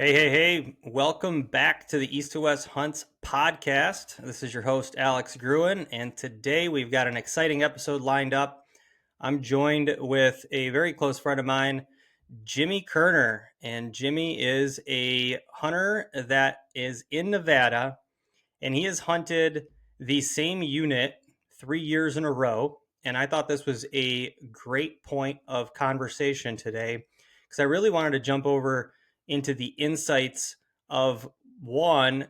Hey. Welcome back to the East to West Hunts podcast. This is your host, Alex Gruin, and today we've got an exciting episode lined up. I'm joined with a very close friend of mine, Jimmy Kirner, and Jimmy is a hunter that is in Nevada, and he has hunted the same unit 3 years in a row. And I thought this was a great point of conversation today because I really wanted to jump over into the insights of one,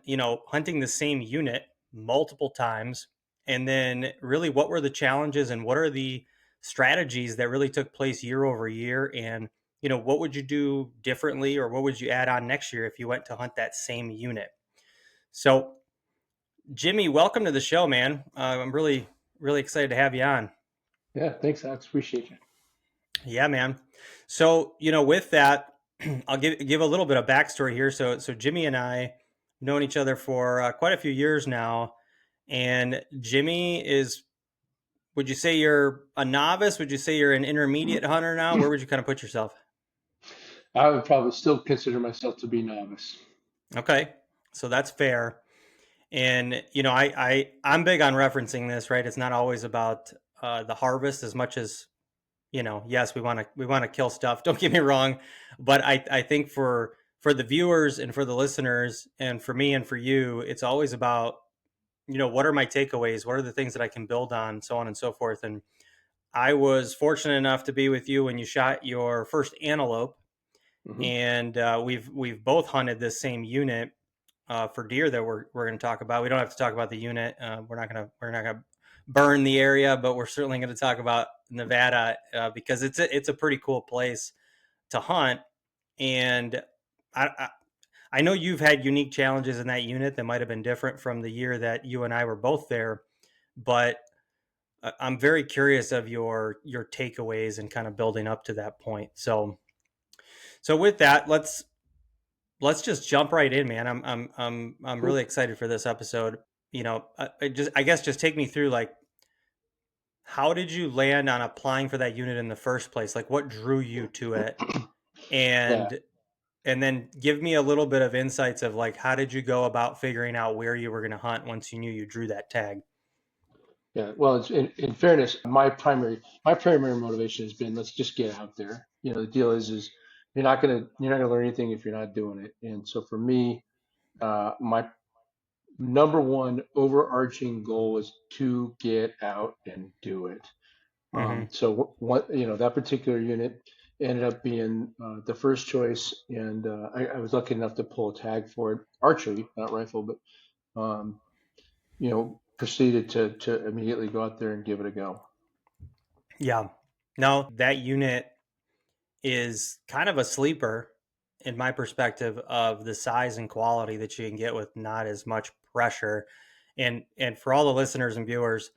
hunting the same unit multiple times, and then really what were the challenges and what are the strategies that really took place year over year, and what would you do differently or what would you add on next year if you went to hunt that same unit. So Jimmy, welcome to the show, man. I'm really excited to have you on. Yeah, thanks, Alex. Appreciate you. Yeah, man. So, with that, I'll give a little bit of backstory here. So Jimmy and I have known each other for quite a few years now, and Jimmy is. Would you say you're a novice? Would you say you're an intermediate hunter now? Where would you kind of put yourself? I would probably still consider myself to be novice. Okay, so that's fair. And I'm big on referencing this, right? It's not always about the harvest as much as yes, we want to kill stuff. Don't get me wrong, but I think for the viewers and for the listeners and for me and for you, it's always about what are my takeaways, what are the things that I can build on, so on and so forth. And I was fortunate enough to be with you when you shot your first antelope, Hmm. and we've both hunted this same unit for deer that we're going to talk about. We don't have to talk about the unit. We're not gonna burn the area, but we're certainly going to talk about Nevada because it's a pretty cool place to hunt. And I, I I know you've had unique challenges in that unit that might have been different from the year that you and I were both there, but I'm very curious of your takeaways and kind of building up to that point. So with that, let's just jump right in, man. I'm Cool. really excited for this episode. I guess just take me through, like, how did you land on applying for that unit in the first place? Like, what drew you to it, Yeah, and and then give me a little bit of insights of, like, how did you go about figuring out where you were going to hunt once you knew you drew that tag? yeah. Well, in fairness, my primary motivation has been let's just get out there. The deal is you're not gonna learn anything if you're not doing it. And so for me, my number one overarching goal is to get out and do it. Mm-hmm. So what that particular unit ended up being the first choice, and I was lucky enough to pull a tag for it, archery, not rifle, but proceeded to immediately go out there and give it a go. Yeah. Now that unit is kind of a sleeper in my perspective of the size and quality that you can get with not as much pressure. And for all the listeners and viewers,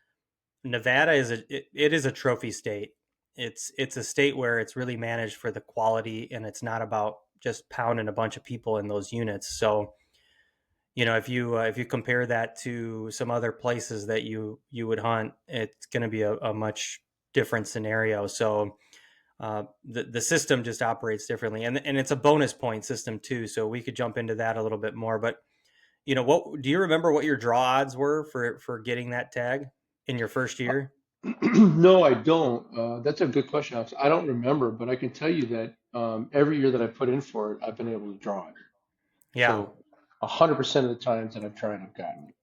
Nevada it is a trophy state. It's a state where it's really managed for the quality, and it's not about just pounding a bunch of people in those units. So if you compare that to some other places that you would hunt, it's going to be a much different scenario. So the system just operates differently, and it's a bonus point system too. So we could jump into that a little bit more. But what do you remember what your draw odds were for getting that tag in your first year? No, I don't. That's a good question, Alex. I don't remember, but I can tell you that every year that I put in for it, I've been able to draw it. Yeah. So 100% of the times that I've tried, I've gotten it.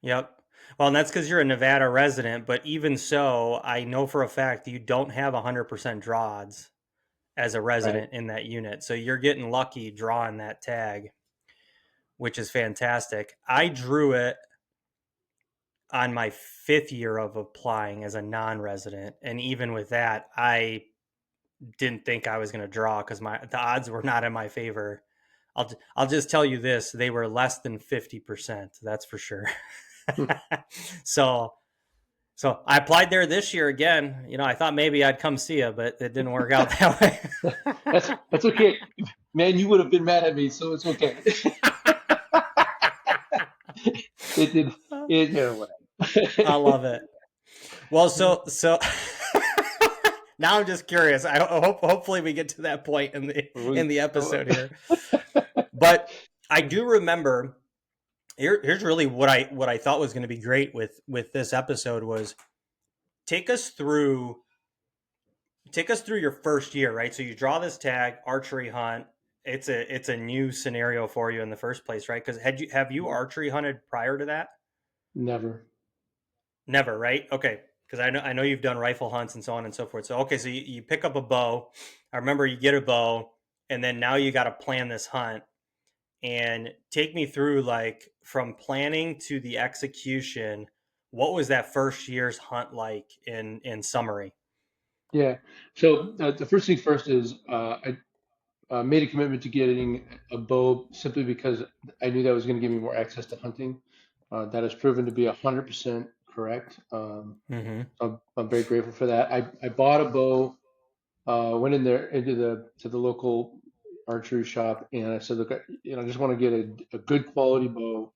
Yep. Well, and that's because you're a Nevada resident. But even so, I know for a fact you don't have 100% draw odds as a Right. resident in that unit. So you're getting lucky drawing that tag, which is fantastic. I drew it on my fifth year of applying as a non-resident, and even with that, I didn't think I was going to draw because the odds were not in my favor. I'll just tell you this: they were less than 50%. That's for sure. so so I applied there this year again. I thought maybe I'd come see you, but it didn't work out that way. That's okay, man. You would have been mad at me, so it's okay. It did. I Whatever. love it. Well, so now I'm just curious. I hopefully we get to that point in the We- episode here. But I do remember here's really what I thought was going to be great with this episode was take us through take us through your first year, right? So you draw this tag, archery hunt. It's a new scenario for you in the first place, right? Because had you have you archery hunted prior to that? Never. Never, right? Okay, because I know you've done rifle hunts and so on and so forth. So okay, so you pick up a bow. I remember you get a bow, and then now you got to plan this hunt and take me through like from planning to the execution. What was that first year's hunt like in summary? Yeah. So the first thing first is I made a commitment to getting a bow simply because I knew that was going to give me more access to hunting. That has proven to be 100% correct. Mm-hmm. I'm very grateful for that. I bought a bow, went in there into the local archery shop, and I said, look, I just want to get a good quality bow.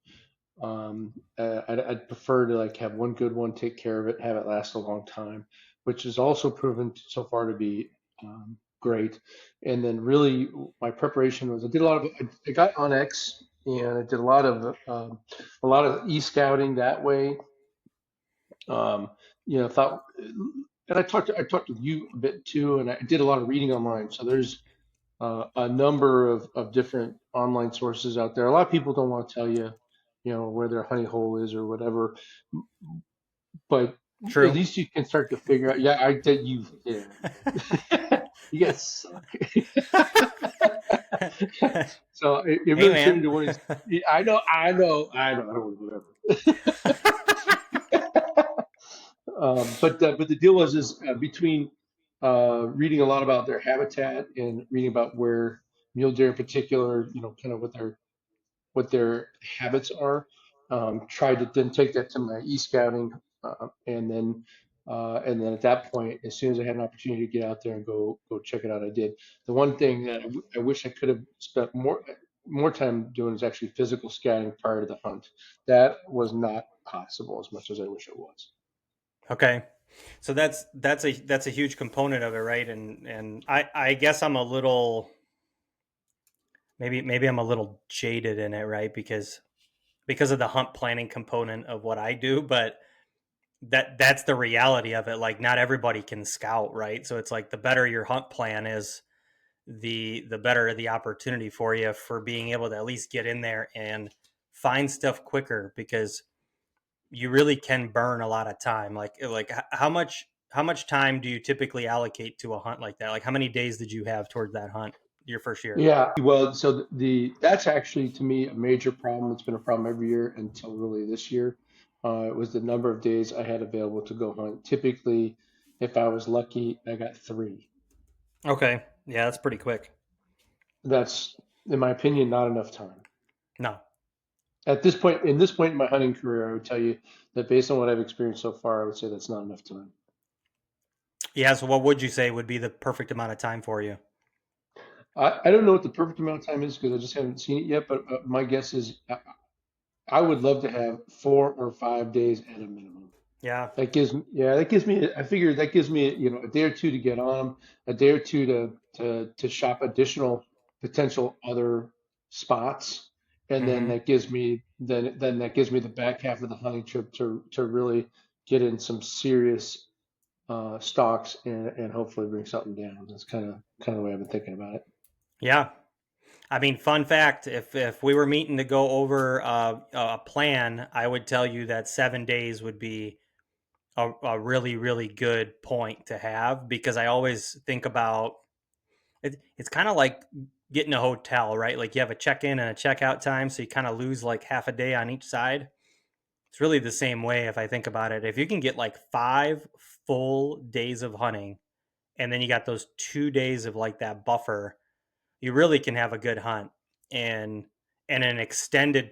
I'd prefer to like have one good one, take care of it, have it last a long time, which has also proven so far to be great. And then really my preparation was I got on X and I did a lot of e-scouting that way. Um, thought, and I talked with you a bit too, and I did a lot of reading online. So there's a number of different online sources out there. A lot of people don't want to tell you, where their honey hole is or whatever, but at True. least you can start to figure out. Yeah, I did. You guys suck. So it Hey really turned man. into one of these. I don't know, whatever. But the deal was is between reading a lot about their habitat and reading about where mule deer in particular, kind of what their habits are. Tried to then take that to my e-scouting, and then at that point, as soon as I had an opportunity to get out there and go check it out, I did. The one thing that I wish I could have spent more time doing is actually physical scouting prior to the hunt. That was not possible as much as I wish it was. Okay. So that's a huge component of it, right? And I guess I'm a little maybe I'm a little jaded in it, right? Because of the hunt planning component of what I do, but that's the reality of it. Like not everybody can scout, right? So it's like the better your hunt plan is, the better the opportunity for you for being able to at least get in there and find stuff quicker because you really can burn a lot of time. Like how much time do you typically allocate to a hunt like that? Like how many days did you have towards that hunt your first year? Yeah, well, so that's actually to me a major problem. It's been a problem every year until really this year. It was the number of days I had available to go hunt. Typically, if I was lucky, I got 3. Okay. Yeah, that's pretty quick. That's, in my opinion, not enough time. No. In this point in my hunting career, I would tell you that based on what I've experienced so far, I would say that's not enough time. Yeah, so what would you say would be the perfect amount of time for you? I don't know what the perfect amount of time is because I just haven't seen it yet, but my guess is I would love to have 4 or 5 days at a minimum. Yeah. I figure that gives me, a day or two to get on them, a day or two to shop additional potential other spots, and then Mhm. that gives me the back half of the hunting trip to really get in some serious stalks and hopefully bring something down. That's kind of the way I've been thinking about it. Yeah. I mean, fun fact: if we were meeting to go over a plan, I would tell you that 7 days would be a really really good point to have because I always think about it. It's kind of like getting a hotel, right? Like you have a check in and a check out time, so you kind of lose like half a day on each side. It's really the same way if I think about it. If you can get like 5 full days of hunting, and then you got those 2 days of like that buffer, you really can have a good hunt. And an extended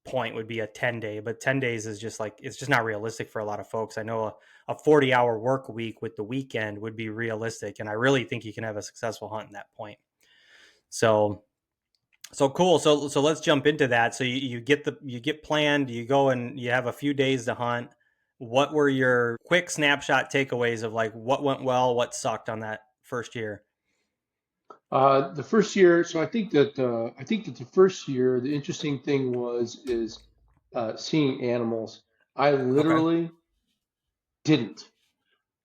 point would be a 10 day, but 10 days is just like it's just not realistic for a lot of folks. I know a 40-hour work week with the weekend would be realistic, and I really think you can have a successful hunt in that point. So cool. So let's jump into that. So you get planned, you go and you have a few days to hunt. What were your quick snapshot takeaways of like what went well, what sucked on that first year? The first year, so I think that the first year, the interesting thing is seeing animals. I Okay. literally didn't.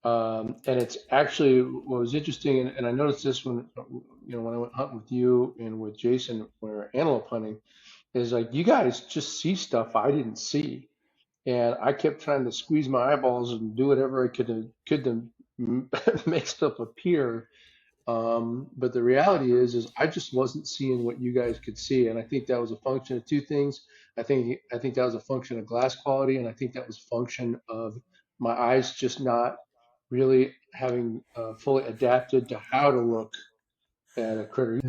And it's actually what was interesting, and I noticed this when I went hunting with you and with Jason when we were antelope hunting, is like you guys just see stuff I didn't see, and I kept trying to squeeze my eyeballs and do whatever I could to make stuff appear. But the reality is I just wasn't seeing what you guys could see, and I think that was a function of two things. I think that was a function of glass quality, and I think that was a function of my eyes just not really having fully adapted to how to look at a critter.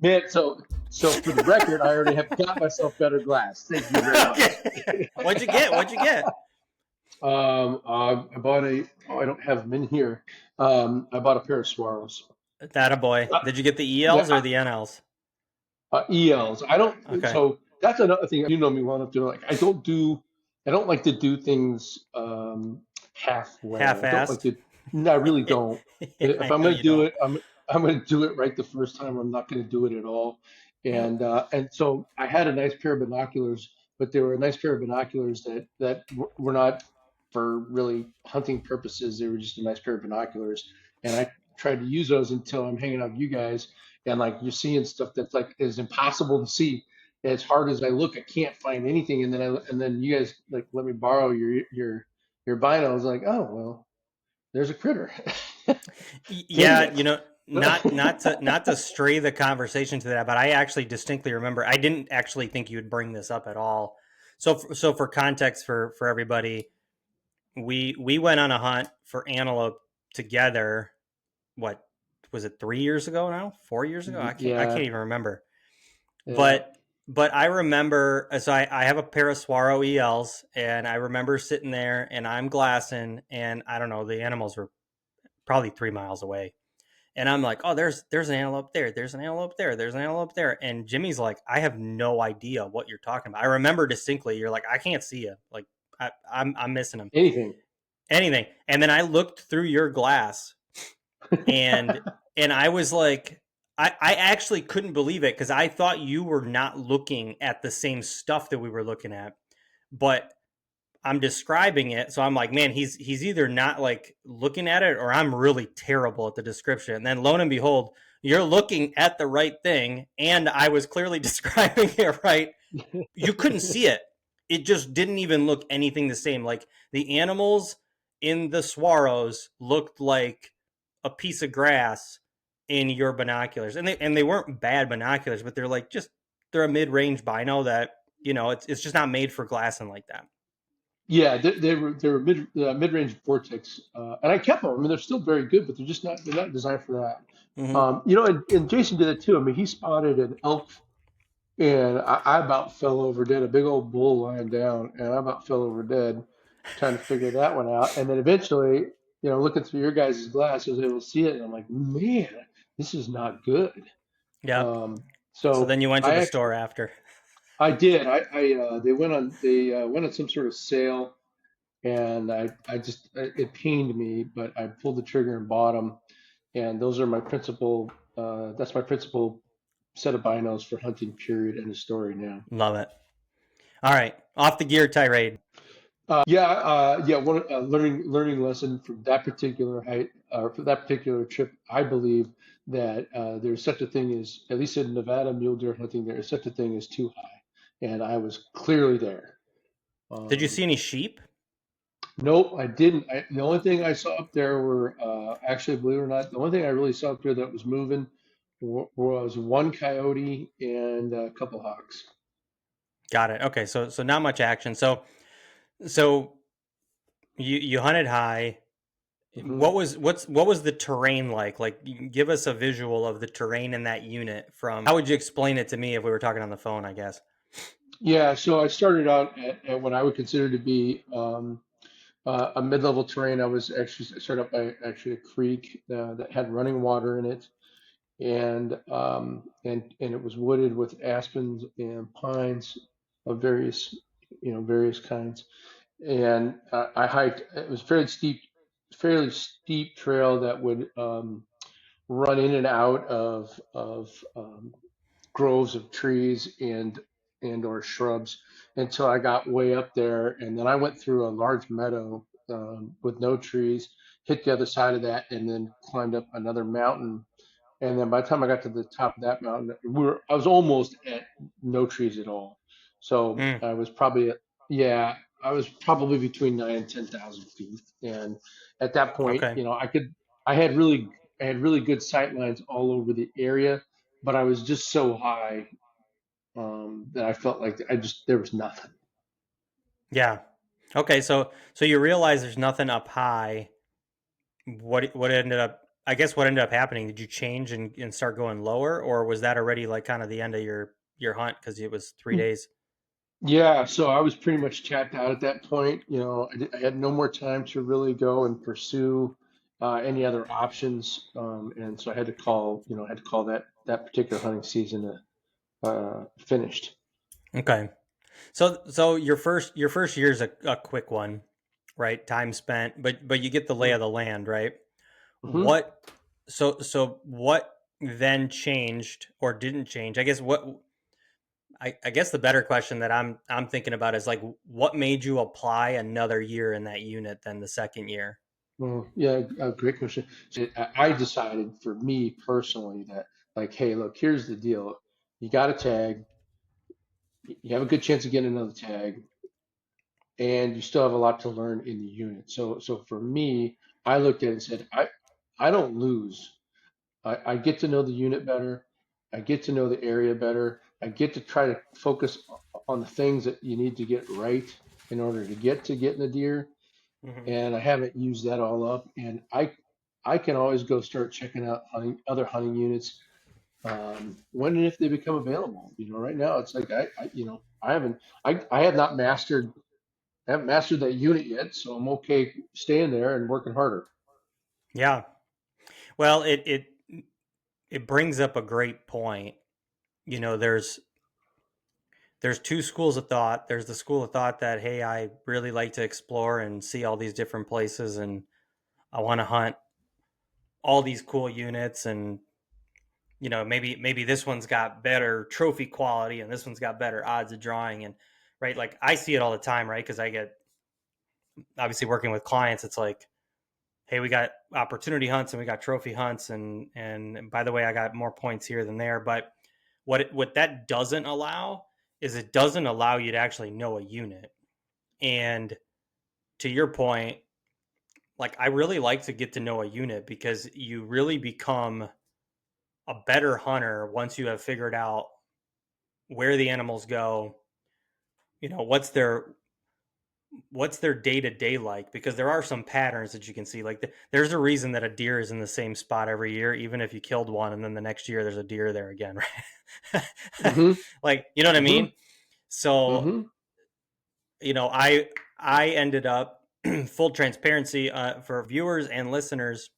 Man, so for the record, I already have got myself better glass. Thank you very much. Okay. What'd you get? What'd you get? I bought a. Oh, I don't have them in here. I bought a pair of Swaros. That a boy. Uh, Did you get the yeah, ELs or the NLs? ELs. I don't. Okay. So that's another thing. You know me well enough to know. Like I don't do. I don't like to do things halfway. I don't like Half-assed. to. No, I really don't. If I I'm know going to you do don't. it, I'm going to do it right the first time. I'm not going to do it at all. Yep. And so I had a nice pair of binoculars, but they were a nice pair of binoculars that were not for really hunting purposes. They were just a nice pair of binoculars, and I tried to use those until I'm hanging out with you guys, and like you're seeing stuff that's like is impossible to see. As hard as I look, I can't find anything, and then you guys like let me borrow your binos. I was like, oh well, there's a critter. Dang Yeah, it. not to stray the conversation to that, but I actually distinctly remember I didn't actually think you would bring this up at all. So for context for everybody, we went on a hunt for antelope together. What was it? 3 years ago now? 4 years ago? I Yeah, can't even remember. yeah. But I remember, so I have a pair of Swaro ELs, and I remember sitting there and I'm glassing, and I don't know, the animals were probably 3 miles away. And I'm like, oh, there's an antelope there. There's an antelope there. There's an antelope there. And Jimmy's like, I have no idea what you're talking about. I remember distinctly. You're like, I can't see you. Like, I'm missing him. Anything. Anything. And then I looked through your glass, and I was like, I actually couldn't believe it because I thought you were not looking at the same stuff that we were looking at. But I'm describing it, so I'm like, man, he's either not like looking at it or I'm really terrible at the description. And then lo and behold, you're looking at the right thing, and I was clearly describing it right. You couldn't see it. It just didn't even look anything the same. Like the animals in the Swaros looked like a piece of grass in your binoculars. And they weren't bad binoculars, but they're like just they're a mid-range bino that, it's just not made for glassing like that. Yeah, they were mid-range vortex, and I kept them. I mean, they're still very good, but they're not designed for that. Mm-hmm. And Jason did it too. I mean, he spotted an elk, and I about fell over dead. A big old bull lying down, and I about fell over dead trying to figure that one out. And then eventually, looking through your guys' glass, I was able to see it, and I'm like, man, this is not good. Yep. Um, So so then you went to I the actually store after. I did. They went on some sort of sale, and it pained me, but I pulled the trigger and bought them. And those are my principal. That's my principal set of binos for hunting. Period. End of story. Now. Love it. All right. Off the gear tirade. Yeah. One learning lesson from that particular height, for that particular trip. I believe that there's such a thing as, at least in Nevada mule deer hunting, there is such a thing as too high, and I was clearly there. Did you Um, see any sheep? Nope, I didn't. The only thing I saw up there were, actually, believe it or not, the only thing I really saw up there that was moving was one coyote and a couple hawks. Got it. Okay. So not much action. So you hunted high. Hmm. What was the terrain like? Like, give us a visual of the terrain in that unit. From how would you explain it to me if we were talking on the phone? I guess. Yeah, so I started out at what I would consider to be a mid-level terrain. I started up by actually a creek that had running water in it, and it was wooded with aspens and pines of various kinds. And I hiked. It was fairly steep trail that would run in and out of groves of trees and or shrubs until I got way up there, and then I went through a large meadow with no trees, hit the other side of that, and then climbed up another mountain. And then by the time I got to the top of that mountain, I was almost at no trees at all. So Mm, I was probably at, yeah, I was probably between 9 and 10,000 feet. And at that point, okay. I had really, I had really good sight lines all over the area, but I was just so high that I felt like there was nothing. Yeah. Okay. So you realize there's nothing up high. What ended up? I guess what ended up happening? Did you change and start going lower, or was that already like kind of the end of your hunt because it was 3 days? Yeah, so I was pretty much tapped out at that point. I had no more time to really go and pursue any other options, and so I had to call that particular hunting season finished. Okay. So your first year is a quick one, right? Time spent, but you get the lay of the land, right? Mm-hmm. What so what then changed or didn't change? I guess the better question that I'm thinking about is like what made you apply another year in that unit than the second year? Well, yeah, great question. So I decided for me personally that, like, hey, look, here's the deal. You got a tag, you have a good chance of getting another tag, and you still have a lot to learn in the unit. So for me, I looked at it and said, I don't lose. I get to know the unit better. I get to know the area better. I get to try to focus on the things that you need to get right in order to get to getting a deer. Hmm. And I haven't used that all up. And I can always go start checking out other hunting units when and if they become available. Right now it's like I haven't I have not mastered I haven't mastered that unit yet, so I'm okay staying there and working harder. Yeah. Well, it brings up a great point. You know, there's two schools of thought. There's the school of thought that hey, I really like to explore and see all these different places and I want to hunt all these cool units and maybe this one's got better trophy quality and this one's got better odds of drawing and right like I see it all the time, right? Because I get obviously working with clients, it's like hey, we got opportunity hunts and we got trophy hunts and by the way, I got more points here than there. But what that doesn't allow is it doesn't allow you to actually know a unit. And to your point, like I really like to get to know a unit because you really become a better hunter once you have figured out where the animals go, what's their day to day like, because there are some patterns that you can see. Like there's a reason that a deer is in the same spot every year, even if you killed one and then the next year there's a deer there again, right? Mm-hmm. Like, you know what I Mm-hmm. mean? So, Mm-hmm. I ended up full transparency for viewers and listeners.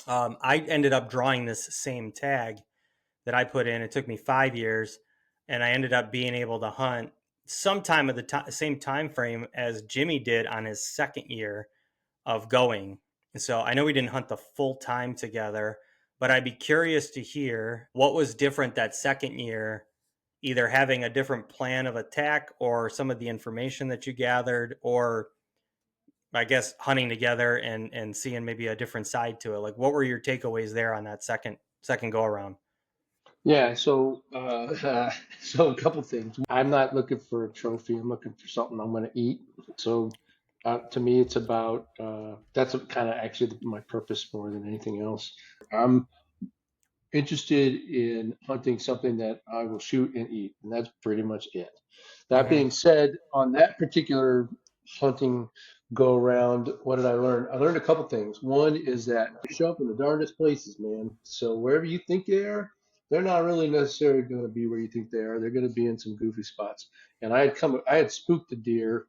I ended up drawing this same tag that I put in. It took me 5 years, and I ended up being able to hunt sometime of the same time frame as Jimmy did on his second year of going. So I know we didn't hunt the full time together, but I'd be curious to hear what was different that second year, either having a different plan of attack or some of the information that you gathered, or I guess hunting together and seeing maybe a different side to it. Like what were your takeaways there on that second go around? Yeah, so a couple things. I'm not looking for a trophy. I'm looking for something I'm going to eat. So to me, it's about that's kind of actually my purpose more than anything else. I'm interested in hunting something that I will shoot and eat, and that's pretty much it. That Mm-hmm. being said, on that particular hunting go around, what did I learn? I learned a couple things. One is that show up in the darndest places, man. So wherever you think they are, they're not really necessarily going to be where you think they are. They're going to be in some goofy spots. And I had spooked a deer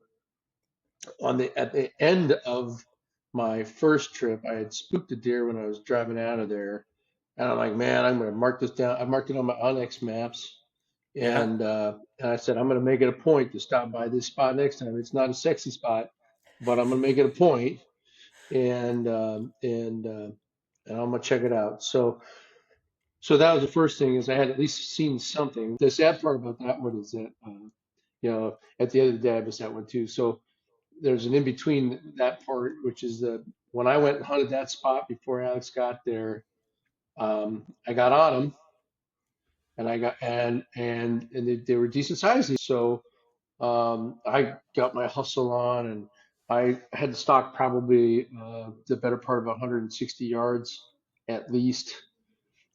at the end of my first trip. I had spooked a deer when I was driving out of there, and I'm like, man, I'm going to mark this down. I marked it on my Onyx maps, Yeah. and I said I'm going to make it a point to stop by this spot next time. It's not a sexy spot, but I'm going to make it a point. And and I'm gonna check it out. So that was the first thing is I had at least seen something. The sad part about that one is that at the end of the day I missed that one too. So there's an in between that part, which is the when I went and hunted that spot before Alex got there. I got on them, and I got and they were decent sizes. So I got my hustle on, and I had to stock probably the better part of 160 yards at least,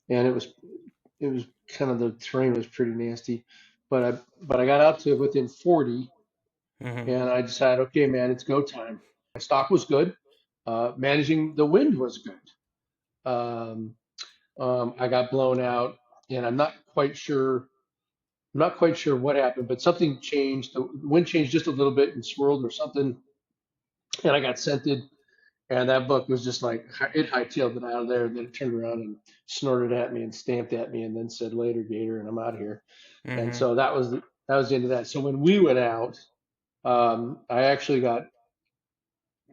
and it was kind of the terrain was pretty nasty, but I got out to within 40, Hmm. and I decided, okay, man, it's go time. My stock was good, managing the wind was good. Um, I got blown out, and I'm not quite sure. I'm not quite sure what happened, but something changed. The wind changed just a little bit and swirled or something, and I got scented. And that buck was just like it hightailed it out of there, and then it turned around and snorted at me and stamped at me, and then said later, Gator, and I'm out of here. And Hmm. so that was the end of that. So when we went out, I actually got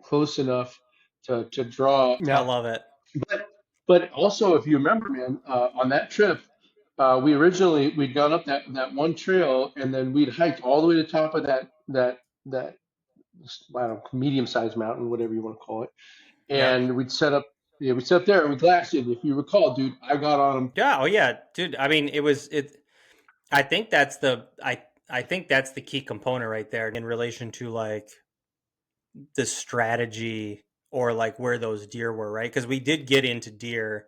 close enough to draw. I Now, love it. but but also, if you remember, man, on that trip, we'd gone up that one trail, and then we'd hiked all the way to the top of that I don't know, medium-sized mountain, whatever you want to call it, Yep. and we'd set up. Yeah, we set up there and we glassed it. If you recall, dude, I got on him. Yeah. Oh yeah, dude. I mean, it. I think that's I think that's the key component right there in relation to like the strategy or like where those deer were, right? Because we did get into deer.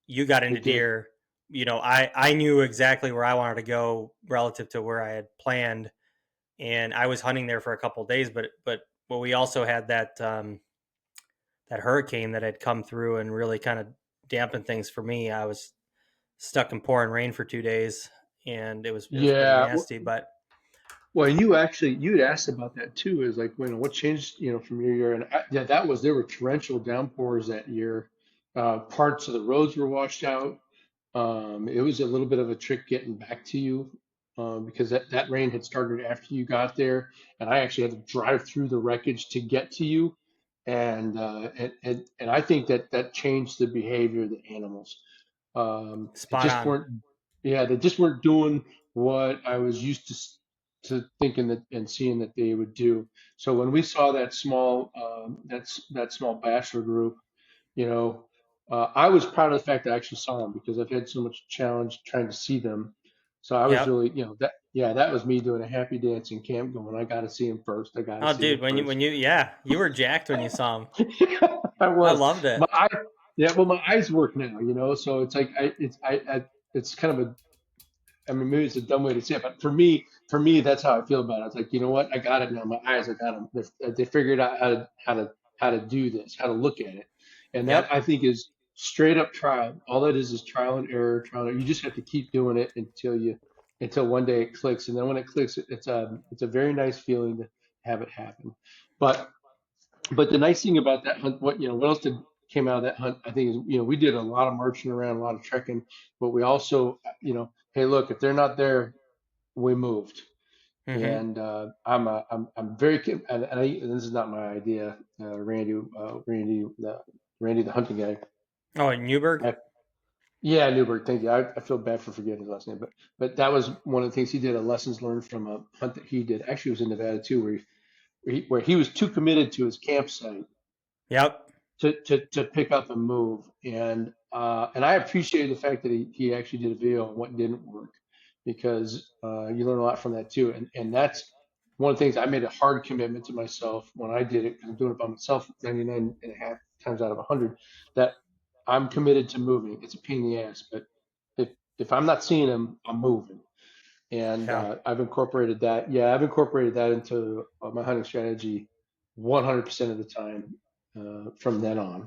You got We into did. deer. I knew exactly where I wanted to go relative to where I had planned, and I was hunting there for a couple of days. But we also had that hurricane that had come through and really kind of dampened things for me. I was stuck in pouring rain for 2 days, and it was pretty Yeah. nasty. But Well, you'd asked about that too. Is like, what changed, from your year? And yeah, there were torrential downpours that year. Parts of the roads were washed out. It was a little bit of a trick getting back to you because that rain had started after you got there, and I actually had to drive through the wreckage to get to you, and I think that changed the behavior of the animals. They spot just on. weren't, yeah, they just weren't doing what I was used to thinking that and seeing that they would do. So when we saw that small bachelor group, you know, I was proud of the fact that I actually saw them because I've had so much challenge trying to see them. So I was Yep. really, that was me doing a happy dance in camp going, I got to see him first. I got to Oh, see dude, him when you first. when you yeah, you were jacked when you saw him. I I was. loved My it. eye, yeah, well, my eyes work now, so it's like it's kind of a, I mean, maybe it's a dumb way to say it, but for me, that's how I feel about it. It's like, you know what? I got it now. My eyes, I got them. They figured out how to do this, how to look at it, and that Yep. I think is straight up trial. All that is trial and error. Trial. And error. You just have to keep doing it until one day it clicks, and then when it clicks, it's a very nice feeling to have it happen. But but the nice thing about that hunt, what else came out of that hunt, I think is, we did a lot of marching around, a lot of trekking, but we also, hey, look, if they're not there, we moved. Mm-hmm. And I'm very, and this is not my idea, Randy, the hunting guy. Oh, in Newberg. I, yeah, Newberg, thank you. I feel bad for forgetting his last name, but that was one of the things he did, a lessons learned from a hunt that he did. Actually, it was in Nevada too, where he was too committed to his campsite Yep. to pick up and move. And I appreciated the fact that he actually did a video on what didn't work because you learn a lot from that too. And that's one of the things I made a hard commitment to myself when I did it because I'm doing it by myself 99 and a half times out of 100 that I'm committed to moving. It's a pain in the ass, but if if I'm not seeing him, I'm moving. And Yeah. I've incorporated that. Yeah, I've incorporated that into my hunting strategy 100% of the time from then on.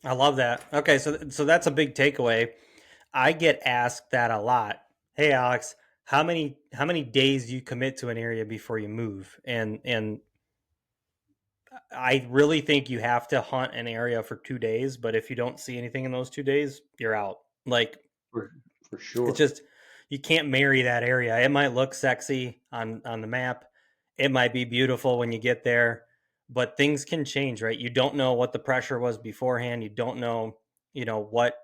I love that. Okay, so that's a big takeaway. I get asked that a lot. Hey, Alex, how many days do you commit to an area before you move? And I really think you have to hunt an area for 2 days, but if you don't see anything in those 2 days, you're out. Like For for it's sure. just you can't marry that area. It might look sexy on the map. It might be beautiful when you get there, but things can change, right? You don't know what the pressure was beforehand. You don't know what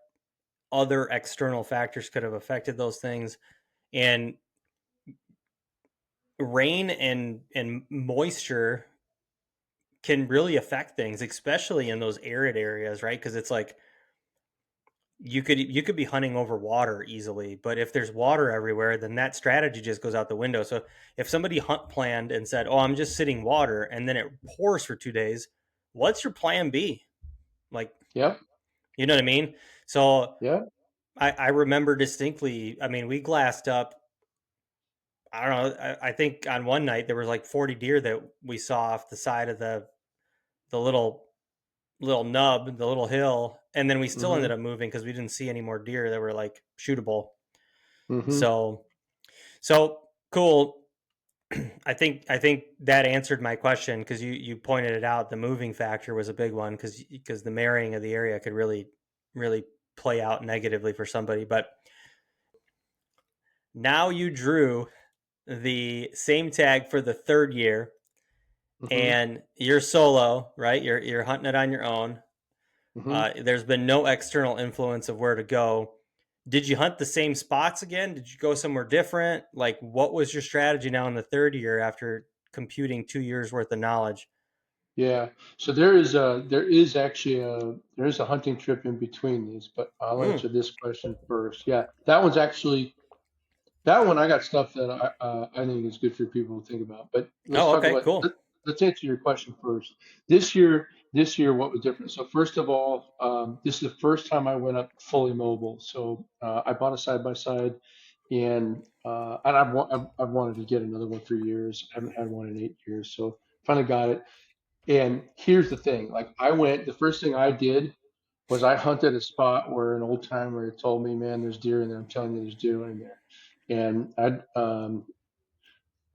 other external factors could have affected those things. And rain and moisture can really affect things, especially in those arid areas, right? Because it's like you could be hunting over water easily, but if there's water everywhere, then that strategy just goes out the window. So if somebody hunt planned and said, "Oh, I'm just sitting water," and then it pours for 2 days, what's your plan B? Like, Yep. you know what I mean? So Yeah. I remember distinctly. I mean, we glassed up. I don't know. I think on one night there was like 40 deer that we saw off the side of the little nub, the little hill, and then we still Mm-hmm. ended up moving because we didn't see any more deer that were like shootable. Mm-hmm. So cool. I think that answered my question because you pointed it out. The moving factor was a big one because the marrying of the area could really play out negatively for somebody. But now you drew the same tag for the third year, Mm-hmm. and you're solo, right? You're hunting it on your own. Mm-hmm. There's been no external influence of where to go. Did you hunt the same spots again? Did you go somewhere different? Like, what was your strategy now in the third year after computing 2 years worth of knowledge? Yeah. So there is a hunting trip in between these, but I'll Mm. answer this question first. Yeah, that one's actually that one. I got stuff that I think is good for people to think about. But let's Oh, talk okay, about cool. let's answer your question first. This year, what was different? So first of all, this is the first time I went up fully mobile. So I bought a side by side, and I've wanted to get another one for years. I haven't had one in 8 years, so finally got it. And here's the thing, like the first thing I did was I hunted a spot where an old timer had told me, man, there's deer in there. I'm telling you, there's deer in there. And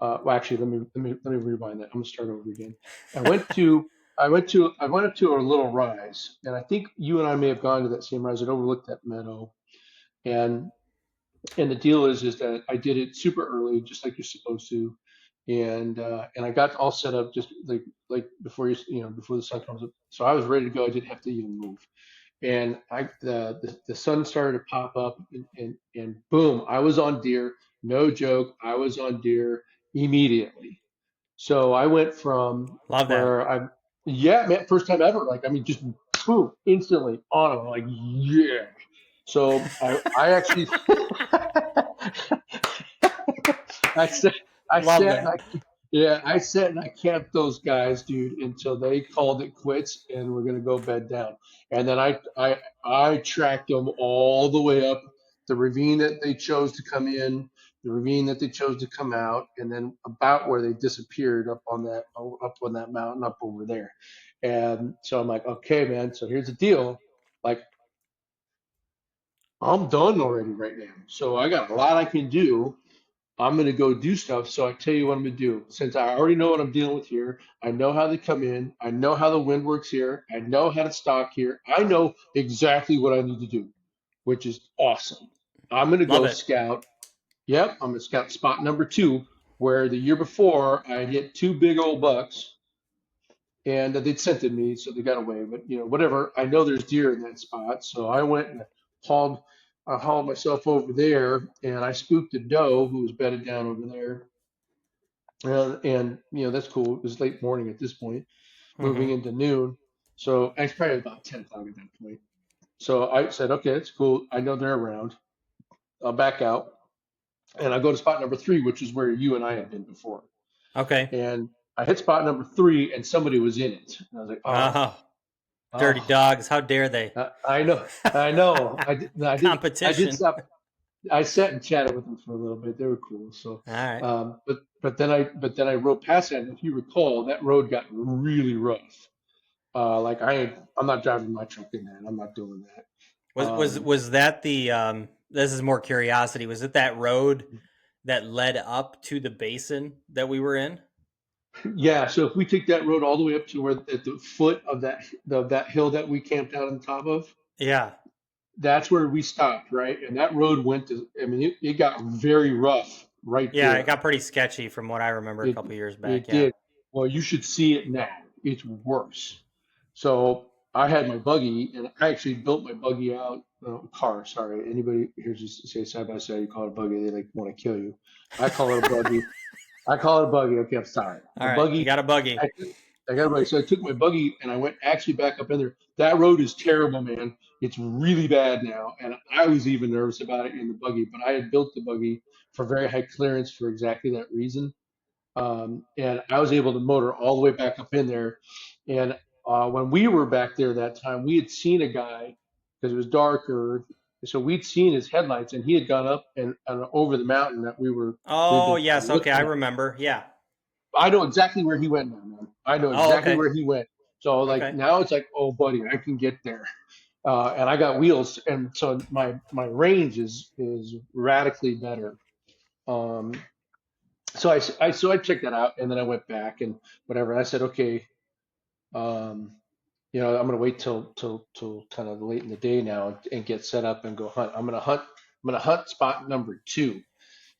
well, actually, let me rewind that. I'm gonna start over again. I went to, I went up to a little rise, and I think you and I may have gone to that same rise. It overlooked that meadow, and and the deal is that I did it super early, just like you're supposed to, and I got all set up just like before before the sun comes up. So I was ready to go. I didn't have to even move, and the sun started to pop up, and boom, I was on deer. No joke, I was on deer immediately. So I went from Love that. where I, yeah, man, first time ever. Like, I mean, just boom, instantly on them. Like, yeah. So I actually, I sat, I Love sat and that. I sat and I camped those guys, dude, until they called it quits and we're gonna go bed down. And then I tracked them all the way up the ravine that they chose to come in, the ravine that they chose to come out, and then about where they disappeared up on that mountain up over there. And so I'm like, okay, man. So here's the deal. Like, I'm done already right now. So I got a lot I can do. I'm going to go do stuff. So I tell you what I'm going to do. Since I already know what I'm dealing with here, I know how they come in. I know how the wind works here. I know how to stock here. I know exactly what I need to do, which is awesome. I'm going to Love go it. scout. Yep, I'm going to scout spot number two, where the year before I hit two big old bucks and they'd scented me, so they got away. But whatever. I know there's deer in that spot, so I went and hauled, I hauled myself over there, and I spooked a doe who was bedded down over there. And that's cool. It was late morning at this point, moving Hmm. into noon. So it's probably about 10 o'clock at that point. So I said, okay, it's cool. I know they're around. I'll back out, and I go to spot number three, which is where you and I had been before. Okay. And I hit spot number three, and somebody was in it. And I was like, Oh, dirty oh, dogs. How dare they? I know, I know. I did Competition. stop. I sat and chatted with them for a little bit. They were cool. So, All right. but then I rode past that. And if you recall, that road got really rough. Like I'm not driving my truck in that. I'm not doing that. Was that the this is more curiosity. Was it that road that led up to the basin that we were in? Yeah. So if we take that road all the way up to where at the foot of that hill that we camped out on top of, Yeah. that's where we stopped, right? And that road went to. I mean, it got very rough right Yeah, it there. got pretty sketchy from what I remember a It couple years back. it Yeah. did. Well, you should see it now. It's worse. So. I had my buggy, and I actually built my buggy out. Car, sorry. Anybody here just say side by side, you call it a buggy, they like want to kill you. I call it a buggy. I call it a buggy. Okay, I'm sorry. All The right, you buggy. got a buggy. I, I got a buggy. So I took my buggy and I went actually back up in there. That road is terrible, man. It's really bad now, and I was even nervous about it in the buggy. But I had built the buggy for very high clearance for exactly that reason. And I was able to motor all the way back up in there. And when we were back there that time, we had seen a guy because it was darker, so we'd seen his headlights, and he had gone up and over the mountain that we'd Oh been yes, okay, I looking at. remember. Yeah. I know exactly where he went now, man. I know Oh, exactly okay. where he went. So like Okay. now it's like, oh buddy, I can get there. And I got wheels, and so my range is radically better. Um, so I checked that out, and then I went back and whatever. And I said, okay, um, I'm gonna wait till kind of late in the day now and get set up and go hunt. I'm gonna hunt spot number two.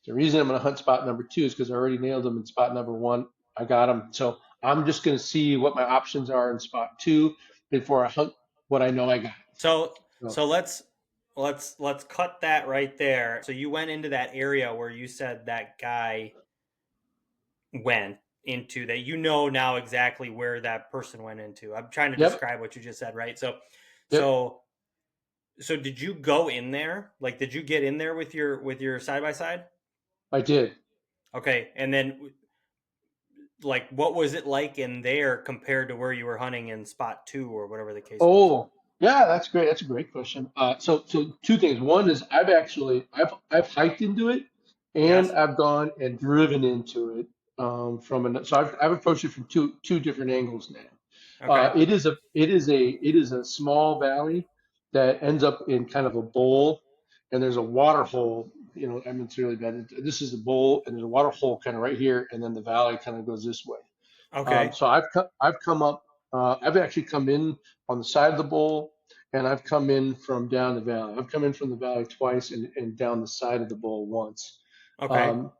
The reason I'm gonna hunt spot number two is because I already nailed them in spot number one. I got them, so I'm just gonna see what my options are in spot two before I hunt what I know I got. So So, so let's cut that right there. So you went into that area where you said that guy went into, that you know now exactly where that person went into. I'm trying to yep, describe what you just said, right? So yep, so so did you go in there? Like did you get in there with your side by side? I did. Okay. And then like what was it like in there compared to where you were hunting in spot 2 or whatever the case was? Oh, yeah, that's great. That's a great question. So two things. One is I've hiked into it, and Yes. I've gone and driven into it I've approached it from two different angles now. Okay. It is a small valley that ends up in kind of a bowl, and there's a water hole. I mean, it's really bad. This is the bowl, and there's a water hole kind of right here, and then the valley kind of goes this way. Okay. So I've come up. I've actually come in on the side of the bowl, and I've come in from down the valley. I've come in from the valley twice and down the side of the bowl once. Okay. Um,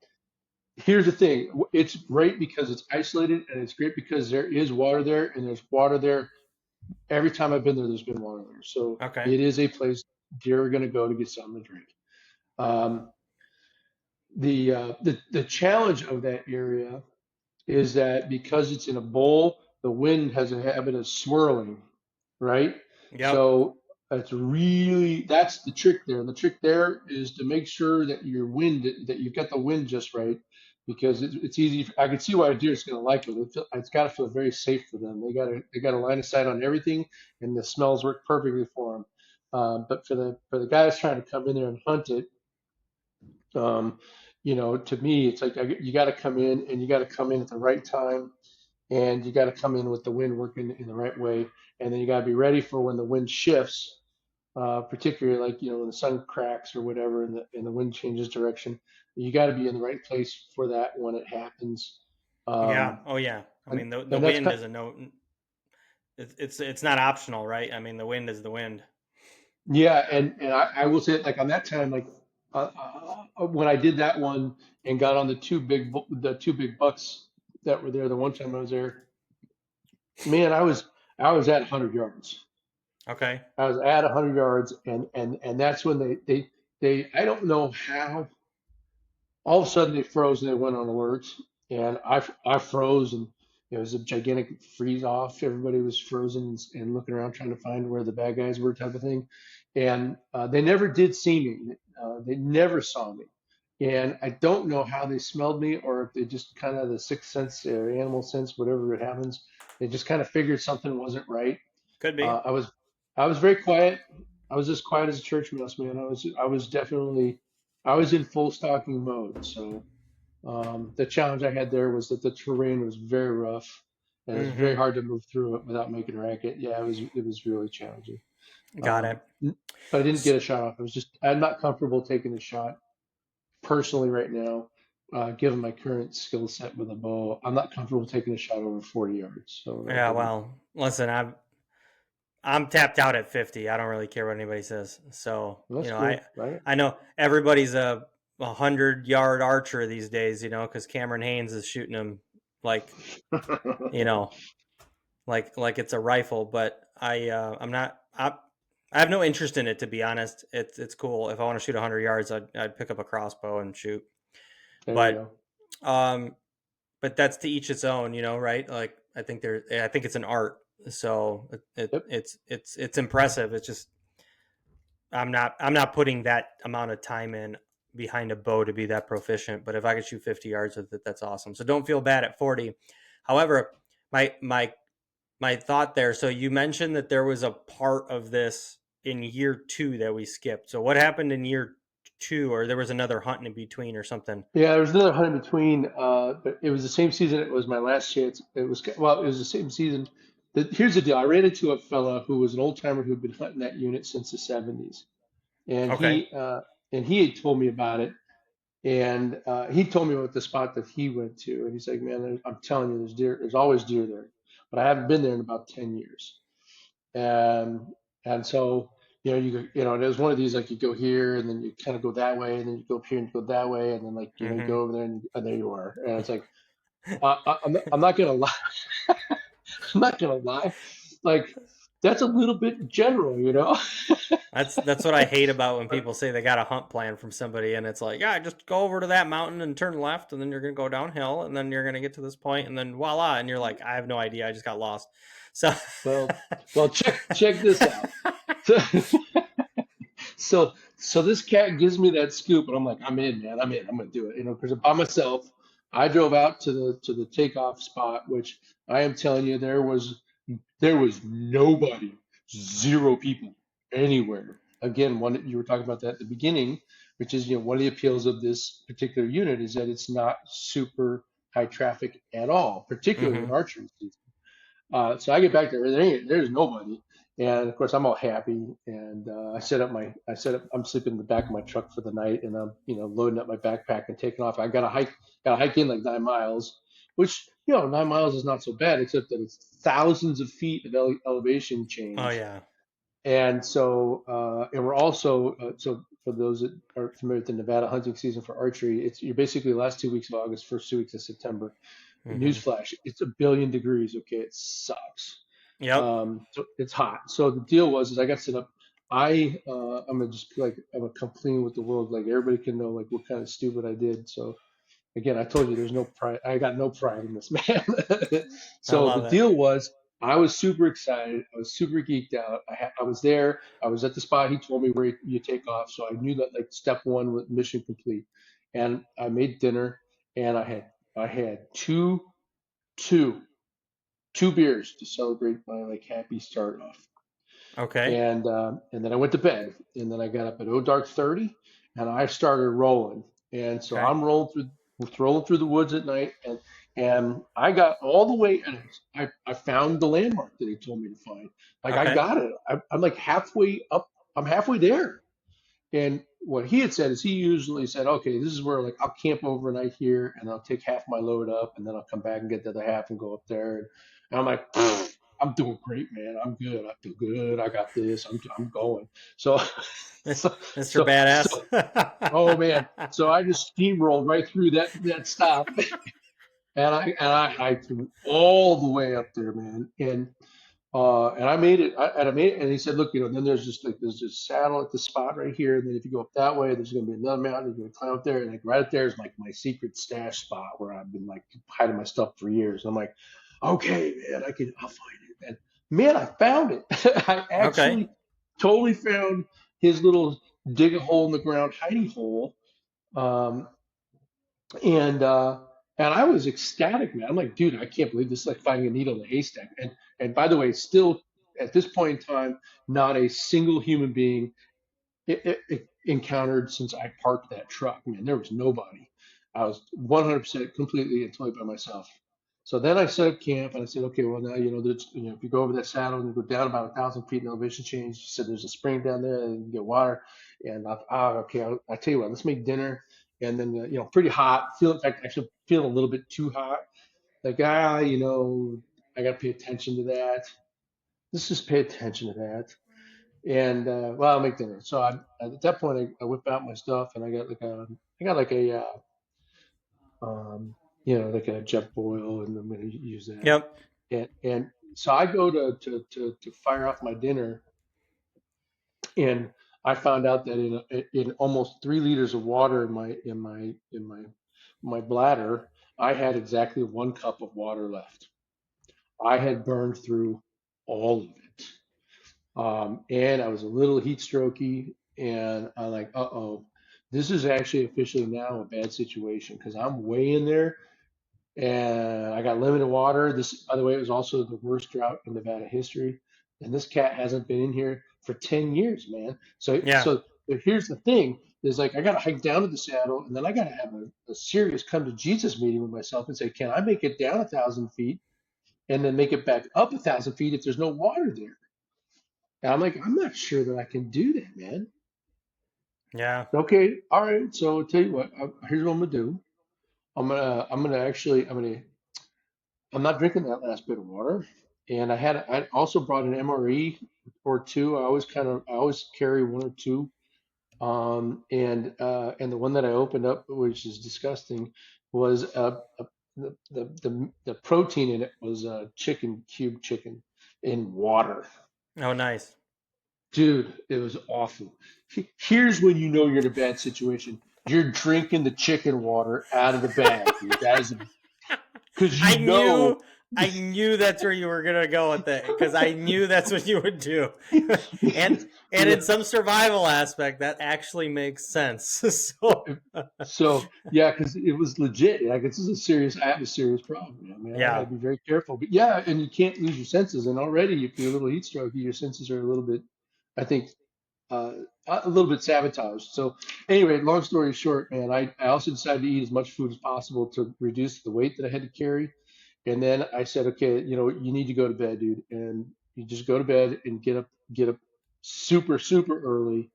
Here's the thing. It's great because it's isolated, and it's great because there is water there, and there's water there. Every time I've been there, there's been water there. So Okay. it is a place deer are going to go to get something to drink. Um, the challenge of that area is that because it's in a bowl, the wind has a habit of swirling, right? Yep. So that's the trick there. And the trick there is to make sure that that you've got the wind just right, because it's easy. I can see why a deer is going to like it. It's got to feel very safe for them. They got a line of sight on everything, and the smells work perfectly for them. But for the guys trying to come in there and hunt it, um, to me, it's like you got to come in, and you got to come in at the right time, and you got to come in with the wind working in the right way, and then you got to be ready for when the wind shifts, particularly like when the sun cracks or whatever, and the wind changes direction. You got to be in the right place for that when it happens. Yeah. Um, Oh yeah. I and mean the and that's wind kind is a no, it's not optional, right? I mean the wind is the wind. Yeah, and I will say like on that time, like when I did that one and got on the two big bucks that were there the one time I was there, man, I was at 100 yards. Okay. I was at 100 yards, and that's when they I don't know how all of a sudden they froze and they went on alerts, and I froze, and it was a gigantic freeze off. Everybody was frozen and looking around trying to find where the bad guys were, type of thing. And they never did see me. They never saw me, and I don't know how they smelled me, or if they just kind of the sixth sense or animal sense, whatever it happens. They just kind of figured something wasn't right. Could uh, be. I was I was very quiet. I was as quiet as a church mouse, man. I was definitely I was in full stalking mode. So the challenge I had there was that the terrain was very rough, and it was very Mhm. hard to move through it without making a racket. Yeah, it was really challenging. Got Um, it. but I didn't S- get a shot off. I'm not comfortable taking a shot personally right now. Given my current skill set with a bow, I'm not comfortable taking a shot over 40 yards. So that Yeah, wouldn't. well, listen, I'm tapped out at 50. I don't really care what anybody says. So, That's cool, right? I know everybody's a 100-yard archer these days, cuz Cameron Haynes is shooting them like, you know, like it's a rifle, but I'm not. I have no interest in it, to be honest. It's cool. If I want to shoot 100 yards, I'd pick up a crossbow and shoot. There you But go. um, but that's to each its own, right? Like I think it's an art. So Yep. it's impressive. It's just I'm not putting that amount of time in behind a bow to be that proficient. But if I could shoot 50 yards with it, that's awesome. So don't feel bad at 40. However, my thought there. So you mentioned that there was a part of this in year two that we skipped. So what happened in year two, or there was another hunt in between or something? Yeah, there was another hunt in between, but it was the same season. It was my last chance. It was the same season. Here's the deal. I ran into a fella who was an old timer who'd been hunting that unit since the 70s, and Okay. he had told me about it, and he told me about the spot that he went to, and he's like, "Man, I'm telling you, there's always deer there, but I haven't been there in about 10 years." And and so there's one of these like you go here and then you kind of go that way and then you go up here and you go that way and then like you Mm-hmm. go over there and there you are. And it's like I'm not gonna lie. I'm not gonna lie. Like that's a little bit general, you know. That's what I hate about when people say they got a hunt plan from somebody, and it's like, yeah, just go over to that mountain and turn left, and then you're gonna go downhill, and then you're gonna get to this point, and then voila, and you're like, I have no idea, I just got lost. So, Well, well, check this out. So, so this cat gives me that scoop, and I'm like, I'm in, man. I'm in. I'm gonna do it. Because by myself, I drove out to the takeoff spot, which I am telling you, there was nobody, zero people anywhere. Again, one you were talking about that at the beginning, which is one of the appeals of this particular unit is that it's not super high traffic at all, particularly in mm-hmm. archery season. So I get back there's nobody, and of course I'm all happy, and I'm sleeping in the back of my truck for the night, and I'm loading up my backpack and taking off. I got to hike in like 9 miles, which 9 miles is not so bad, except that it's thousands of feet of elevation Oh change, yeah, and and we're also so for those that are familiar with the Nevada hunting season for archery, you're basically the last 2 weeks of August, first 2 weeks of September. mm-hmm. Newsflash, it's a billion degrees. Okay, it sucks. Yep, So it's hot. So the deal is I got set up. I'm gonna just like I'm gonna come clean with the world, like everybody can know like what kind of stupid I did. So again, I told you there's no pride. I got no pride in this, man. I So the love it. deal was I was super excited. I was super geeked out. I was there. I was at the spot he told me where you take off. So I knew that like step one was mission complete. And I made dinner and I had two two beers to celebrate my like happy start off. Okay, And then I went to bed, and then I got up at dark 30, and I started rolling. And so okay, I'm rolling through the woods at night, and I got all the way, and I found the landmark that he told me to find. Like I okay, got it. I'm like halfway up. I'm halfway there. And what he had said is he usually said, okay, this is where like I'll camp overnight here and I'll take half my load up and then I'll come back and get the other half and go up there. And I'm like, I'm doing great, man. I'm good. I feel good. I got this. I'm going. So, so, Mr. so, Badass. so, oh man. So I just steamrolled right through that stop and I hiked all the way up there, man. And I made it. I made it. And he said, "Look, then there's this saddle at the spot right here. And then if you go up that way, there's going to be another mountain. You're going to climb up there, and like right up there is like my secret stash spot where I've been like hiding my stuff for years." And I'm like, "Okay, man, I'll find it." And man, I found it. I Okay, actually totally found his little dig a hole in the ground hiding hole. Um, and I was ecstatic, man. I'm like, dude, I can't believe this is like finding a needle in a haystack. And by the way, still at this point in time, not a single human being it encountered since I parked that truck. Man, there was nobody. I was 100% completely and totally by myself. So then I set up camp and I said, okay, well now if you go over that saddle and you go down about 1,000 feet in elevation change, you said there's a spring down there and you can get water. And okay, I tell you what, let's make dinner. And then pretty hot. In fact, actually feeling a little bit too hot. Like I got to pay attention to that. Let's just pay attention to that. And well, I'll make dinner. So at that point, I whip out my stuff, and I got like um, like a jet boil, and I'm going to use that. yep, so I go to fire off my dinner, and I found out that in almost 3 liters of water in my bladder, I had exactly 1 cup of water left. I had burned through all of it. And I was a little heat strokey, and I'm like, uh-oh, this is actually officially now a bad situation because I'm way in there, and I got limited water. This, by the way, it was also the worst drought in Nevada history, and this cat hasn't been in here for 10 years, man. So, Yeah. so but here's the thing: is like I got to hike down to the saddle, and then I got to have a serious come to Jesus meeting with myself and say, can I make it down 1,000 feet and then make it back up 1,000 feet if there's no water there? And I'm like, I'm not sure that I can do that, man. Yeah. Okay, all right. So I'll tell you what. Here's what I'm gonna do. I'm not drinking that last bit of water. And I also brought an MRE or two. I always carry one or two. And the one that I opened up, which is disgusting, was the protein in it was cube chicken in water. Oh, nice. Dude, it was awful. Here's when you know you're in a bad situation. You're drinking the chicken water out of the bag, dude. That is because I you know. knew I knew that's where you were gonna go with it because I knew that's what you would do, and Yeah. in some survival aspect that actually makes sense. So So yeah, because it was legit. Like this is a serious. I have a serious problem, man. I got to yeah, be very careful. But yeah, and you can't lose your senses. And already, if you're a little heat stroke, your senses are a little bit, I think, uh, a little bit sabotaged. So anyway, long story short, man, I also decided to eat as much food as possible to reduce the weight that I had to carry. And then I said, okay, you need to go to bed, dude. And you just go to bed and get up super, super early,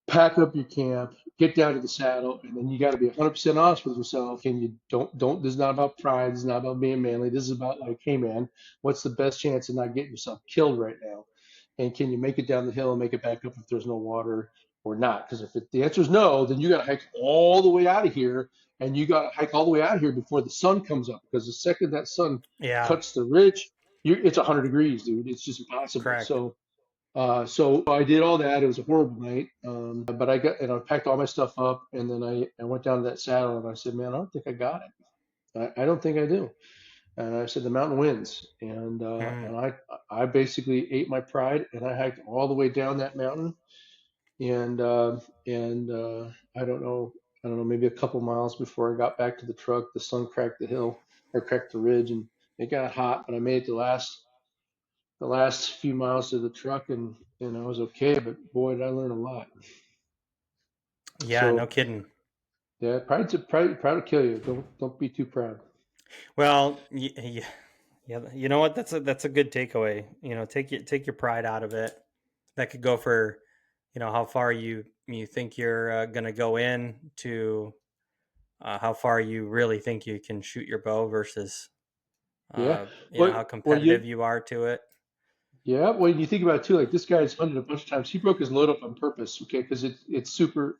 pack up your camp, get down to the saddle, and then you got to be 100% honest with yourself. And you don't. This is not about pride. This is not about being manly. This is about like, hey man, what's the best chance of not getting yourself killed right now? And can you make it down the hill and make it back up if there's no water or not? Because the answer is no, then you got to hike all the way out of here, and you got to hike all the way out of here before the sun comes up. Because the second that sun yeah, cuts the ridge, it's 100 degrees, dude. It's just impossible. correct. So I did all that. It was a horrible night. But I packed all my stuff up, and then I went down to that saddle, and I said, man, I don't think I got it. I don't think I do. And I said, the mountain wins. Mm. And I basically ate my pride, and I hiked all the way down that mountain. And I don't know, maybe a couple miles before I got back to the truck, the sun cracked the hill or cracked the ridge, and it got hot, but I made it the last few miles to the truck, and I was okay. But boy, did I learn a lot. Yeah, no So kidding. yeah, pride will kill you. Don't be too proud. Well, yeah, you know what? That's a good takeaway. Take your pride out of it. That could go for, how far you think you're gonna go in to how far you really think you can shoot your bow versus Yeah. how Well, competitive you are to it. yeah. When you think about it too, like this guy's hunted a bunch of times. He broke his load up on purpose, okay? Because it is super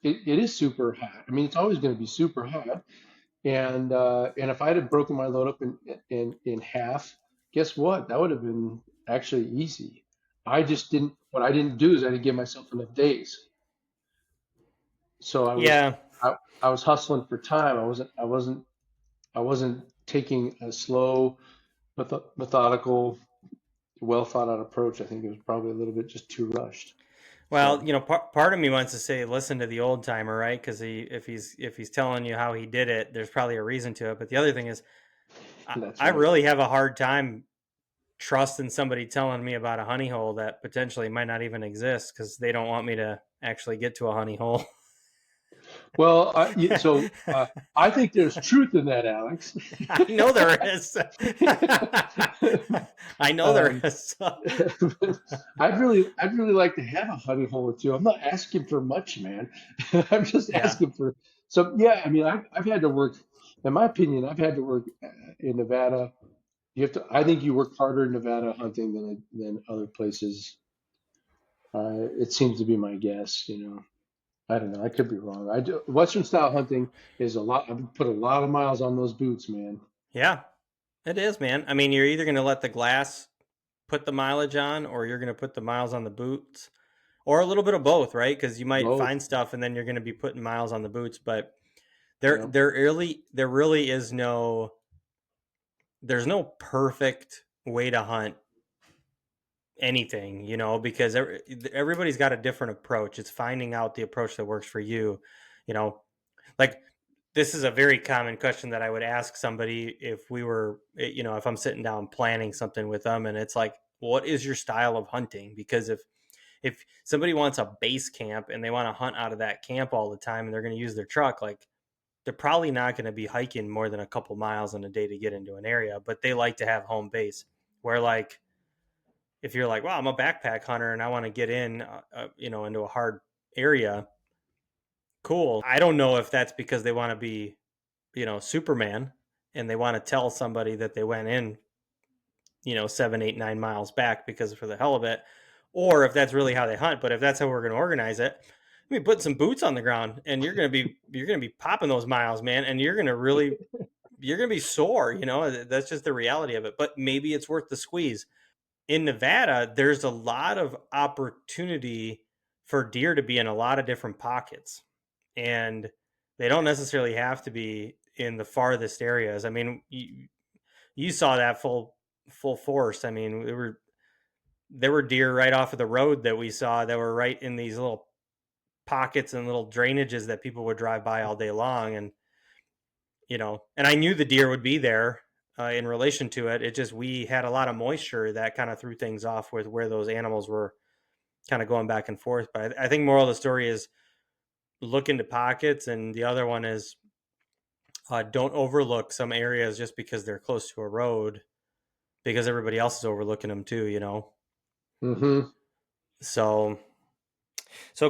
hot. I mean, it's always going to be super hot. And if I had broken my load up in half, guess what? That would have been actually easy. I just didn't. What I didn't do is I didn't give myself enough days. So Yeah. I was hustling for time. I wasn't taking a slow, methodical, well thought out approach. I think it was probably a little bit just too rushed. Well, So part of me wants to say listen to the old timer, right? Because if he's telling you how he did it, there's probably a reason to it. But the other thing is, I, that's I right. really have a hard time trusting somebody telling me about a honey hole that potentially might not even exist because they don't want me to actually get to a honey hole. Well, I think there's truth in that, Alex. I know there is. I know there um, is. I'd really like to have a honey hole or two. I'm not asking for much, man. I'm just Yeah. asking for some. Yeah, I mean, I've had to work. In my opinion, I've had to work in Nevada. I think you work harder in Nevada hunting than other places. It seems to be my guess. I don't know. I could be wrong. Western style hunting is a lot. I've put a lot of miles on those boots, man. Yeah. It is, man. I mean, you're either going to let the glass put the mileage on, or you're going to put the miles on the boots, or a little bit of both, right? Because you might Both. find stuff, and then you're going to be putting miles on the boots. But Yeah. there really is there's no perfect way to hunt anything, because everybody's got a different approach. It's finding out the approach that works for you, you know. Like, this is a very common question that I would ask somebody if we were, if I'm sitting down planning something with them, and it's like, what is your style of hunting? Because if somebody wants a base camp and they want to hunt out of that camp all the time and they're going to use their truck, like, they're probably not going to be hiking more than a couple miles in a day to get into an area, but they like to have home base. Where, like, if you're like, well, I'm a backpack hunter and I want to get in, into a hard area, cool. I don't know if that's because they want to be, Superman, and they want to tell somebody that they went in, 7, 8, 9 miles back because for the hell of it, or if that's really how they hunt. But if that's how we're going to organize it, I mean, put some boots on the ground, and you're gonna be popping those miles, man, and you're gonna be sore. That's just the reality of it. But maybe it's worth the squeeze. In Nevada, there's a lot of opportunity for deer to be in a lot of different pockets, and they don't necessarily have to be in the farthest areas. I mean, you saw that full force. I mean, there were deer right off of the road that we saw that were right in these little pockets and little drainages that people would drive by all day long, and I knew the deer would be there. In relation to it, it just, we had a lot of moisture that kind of threw things off with where those animals were kind of going back and forth. But I think moral of the story is look into pockets, and the other one is don't overlook some areas just because they're close to a road, because everybody else is overlooking them too. Mm-hmm. So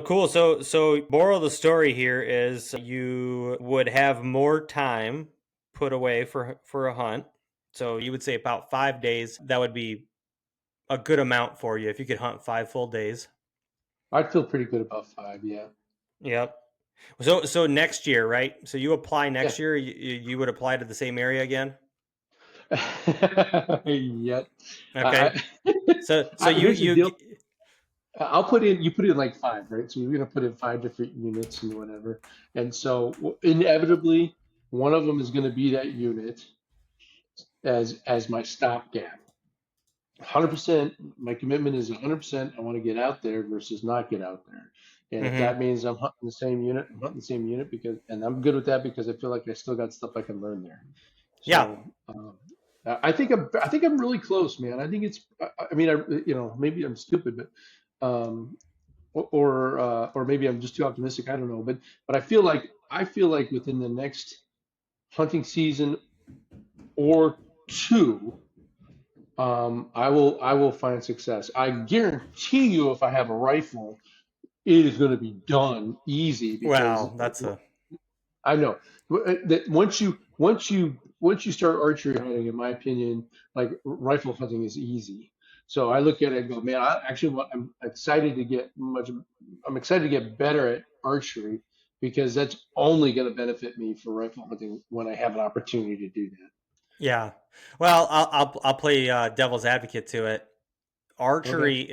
cool. So moral of the story here is you would have more time put away for a hunt. So you would say about 5 days. That would be a good amount for you if you could hunt 5 full days. I'd feel pretty good about 5. Yeah. Yep. So next year, right? So you apply Yeah. next year. You would apply to the same area again. Yet. Okay. So Here's the you deal. I'll put in, you put in like 5, right? So you're going to put in 5 different units and whatever. And so inevitably, one of them is going to be that unit as my stopgap. 100%, my commitment is 100%. I want to get out there versus not get out there. And if hmm that means I'm hunting the same unit, I'm hunting the same unit because, and I'm good with that because I feel like I still got stuff I can learn there. Yeah. So I think I'm really close, man. I think it's, I mean, maybe I'm stupid, but um, or maybe I'm just too optimistic. I don't know, but I feel like within the next hunting season or two, I will find success. I guarantee you, if I have a rifle, it is going to be done easy because Well, that's a I know that once you start archery hunting, in my opinion, like rifle hunting is easy. So I look at it and go, man, I'm excited to get much. I'm excited to get better at archery because that's only going to benefit me for rifle hunting when I have an opportunity to do that. yeah. Well, I'll play devil's advocate to it. Okay.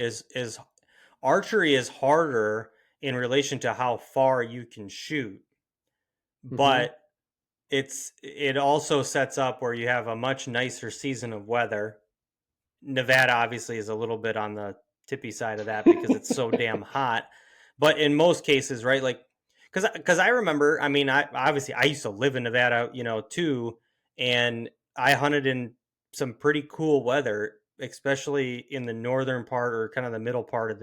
Archery is harder in relation to how far you can shoot, Hmm. but it also sets up where you have a much nicer season of weather. Nevada obviously is a little bit on the tippy side of that because it's so damn hot. But in most cases, right? Like, because I remember, I mean, I used to live in Nevada, too, and I hunted in some pretty cool weather, especially in the northern part or kind of the middle part of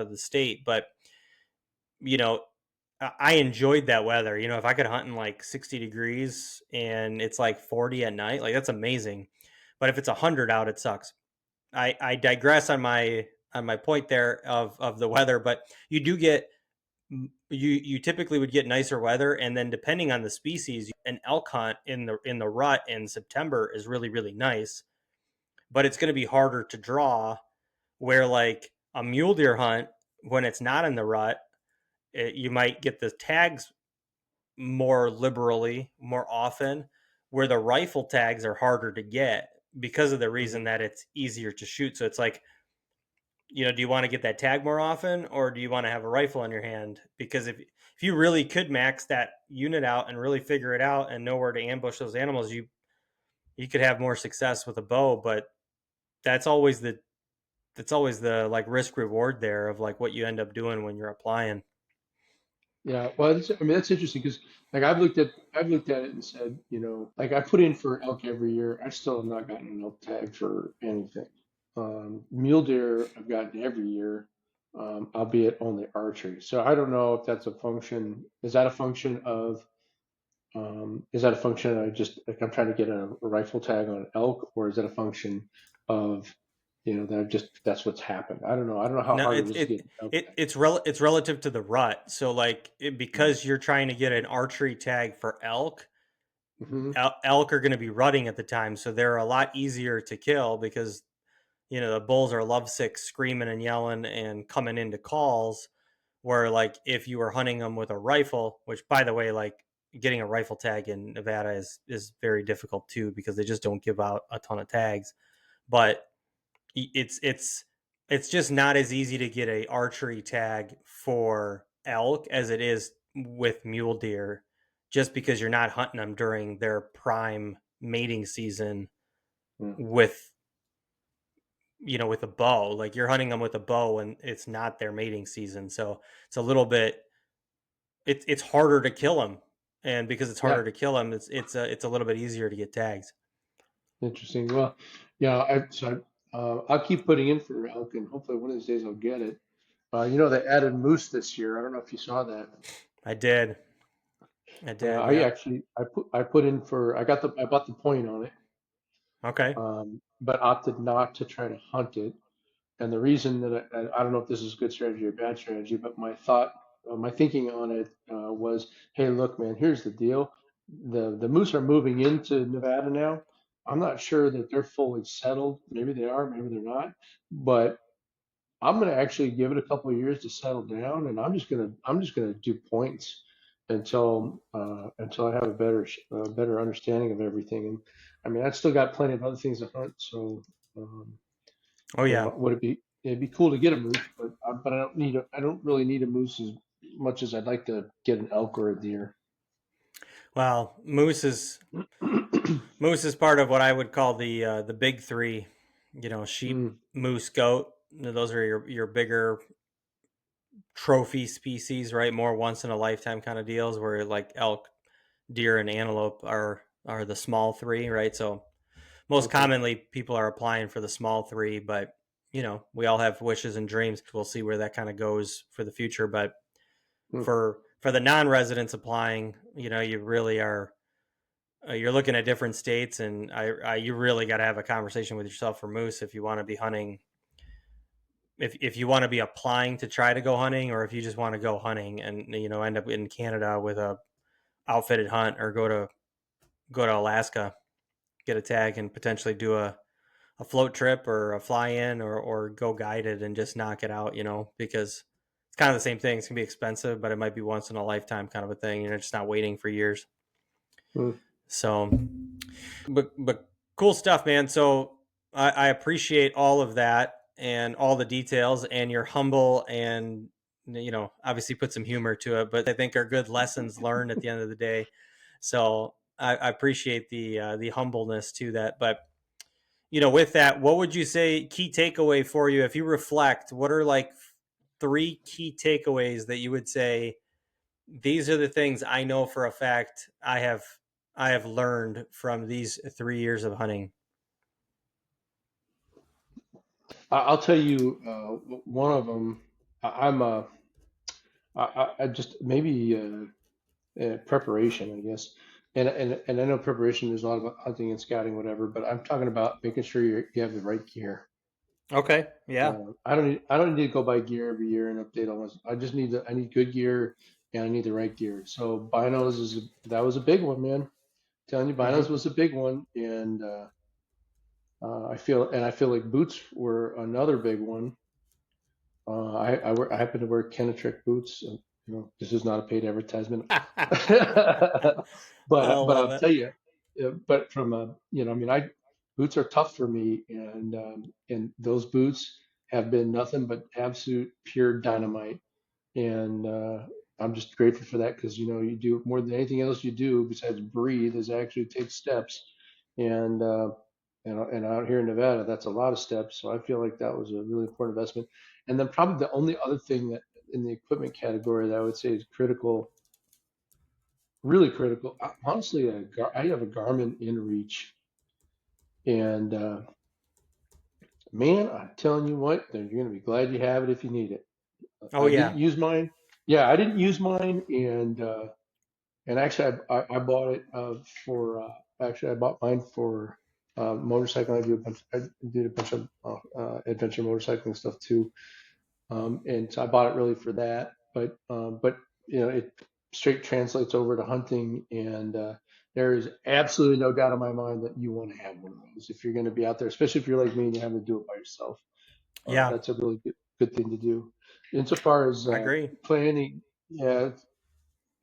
the state. But you know, I enjoyed that weather. If I could hunt in like 60 degrees and it's like 40 at night, like, that's amazing. But if it's 100 out, it sucks. I digress on my point there of the weather, but you do get you typically would get nicer weather, and then depending on the species, an elk hunt in the rut in September is really really nice, but it's going to be harder to draw. Where, like, a mule deer hunt, when it's not in the rut, you might get the tags more liberally more often, where the rifle tags are harder to get. because of the Mhm. reason that it's easier to shoot. So it's like, do you want to get that tag more often, or do you want to have a rifle in your hand? Because if you really could max that unit out and really figure it out and know where to ambush those animals, you could have more success with a bow. But that's always the that's always the like risk reward there of like what you end up doing when you're applying. Yeah, well, I mean that's interesting because like I've looked at it and said, like I put in for elk every year. I still have not gotten an elk tag for anything. Mule deer I've gotten every year, albeit only archery. So I don't know if that's a function. Is that a function of just like I'm trying to get a rifle tag on an elk, or is that a function of, that's what's happened? I don't know. I don't know how No, hard it it's is to it get an elk it tag. it's relative to the rut. So like Mm. because you're trying to get an archery tag for elk, Mm-hmm. elk are going to be rutting at the time, so they're a lot easier to kill because the bulls are lovesick, screaming and yelling and coming into calls. Where like if you were hunting them with a rifle, which by the way, like getting a rifle tag in Nevada is very difficult too because they just don't give out a ton of tags. But it's just not as easy to get a archery tag for elk as it is with mule deer, just because you're not hunting them during their prime mating season with with a bow. Like you're hunting them with a bow and it's not their mating season, so it's a little bit it's harder to kill them, and because it's Yeah. harder to kill them, it's a little bit easier to get tags. Interesting. Well, yeah, I'll keep putting in for elk, and hopefully one of these days I'll get it. They added moose this year. I don't know if you saw that. I did. I Yeah, did. Yep. I put in for I bought the point on it, Okay. but opted not to try to hunt it. And the reason that I don't know if this is good strategy or bad strategy, but my thinking on it was, hey, look, man, here's the deal. The moose are moving into Nevada now. I'm not sure that they're fully settled. Maybe they are, maybe they're not. But I'm going to actually give it a couple of years to settle down, and I'm just gonna do points until I have a better understanding of everything. And I mean, I've still got plenty of other things to hunt, so. Um, Oh yeah. it'd be cool to get a moose, but I don't really need a moose as much as I'd like to get an elk or a deer. Well, moose is part of what I would call the big three. Sheep, Mm, moose, goat. Those are your bigger trophy species, right? More once in a lifetime kind of deals. Where like elk, deer, and antelope are the small three, right? So most okay. commonly people are applying for the small three, but we all have wishes and dreams. We'll see where that kind of goes for the future. But Mm, for the non-residents applying, you really are you're looking at different states, and you really got to have a conversation with yourself for moose if you want to be hunting. If you want to be applying to try to go hunting, or if you just want to go hunting and end up in Canada with a outfitted hunt, or go to Alaska, get a tag, and potentially do a float trip or a fly in, or go guided and just knock it out, because it's kind of the same thing. It's gonna be expensive, but it might be once in a lifetime kind of a thing. Just not waiting for years. mm. So, but cool stuff, man. So I appreciate all of that and all the details, and you're humble, and obviously put some humor to it, but I think are good lessons learned at the end of the day. So I appreciate the humbleness to that. But with that, what would you say key takeaway for you if you reflect? What are like three key takeaways that you would say these are the things I know for a fact I have learned from these 3 years of hunting? I'll tell you one of them. I'm I just maybe preparation, I guess. And I know preparation. There's a lot about hunting and scouting, whatever. But I'm talking about making sure you have the right gear. Okay. Yeah. I don't need to go buy gear every year and update all this. I need good gear and I need the right gear. So binos that was a big one, man. Telling you, Mm-hmm. binos was a big one, and I feel like boots were another big one. I happen to wear Kenetrek boots. This is not a paid advertisement, but I but love I'll it. tell you, but from I mean, boots are tough for me, and those boots have been nothing but absolute pure dynamite. And I'm just grateful for that because you do more than anything else you do besides breathe is actually take steps. And and out here in Nevada, that's a lot of steps. So I feel like that was a really important investment. And then probably the only other thing that in the equipment category that I would say is critical, really critical. Honestly, I have a Garmin InReach, and man, I'm telling you what, you're going to be glad you have it if you need it. Oh I didn't yeah. use mine. Yeah, I didn't use mine, and actually, I bought it for actually I bought mine for motorcycle. I did a bunch of adventure motorcycling stuff too, and so I bought it really for that. But it straight translates over to hunting, and there is absolutely no doubt in my mind that you want to have one of those if you're going to be out there, especially if you're like me and you have to do it by yourself. Yeah, That's a really good thing to do. Insofar as I agree. planning, yeah,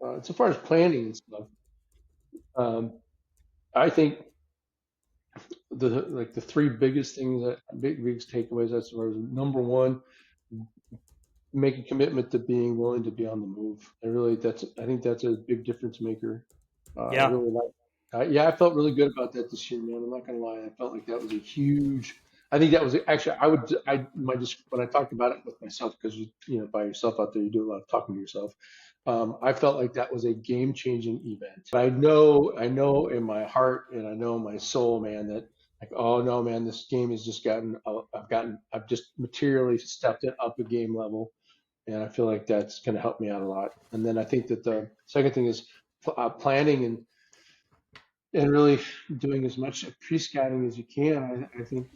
insofar as planning and stuff. Um, I think the three biggest things that biggest takeaways as far as number one, make a commitment to being willing to be on the move. I think that's a big difference maker. I Yeah. really like. Yeah, I felt really good about that this year, man. I'm not gonna lie. I felt like that was a huge. I think that was actually. When I talked about it with myself because by yourself out there you do a lot of talking to yourself. I felt like that was a game changing event. I know in my heart and I know in my soul, man, that like, oh no, man, this game has just I've just materially stepped it up a game level, and I feel like that's going to help me out a lot. And then I think that the second thing is planning and really doing as much pre-scouting as you can. I think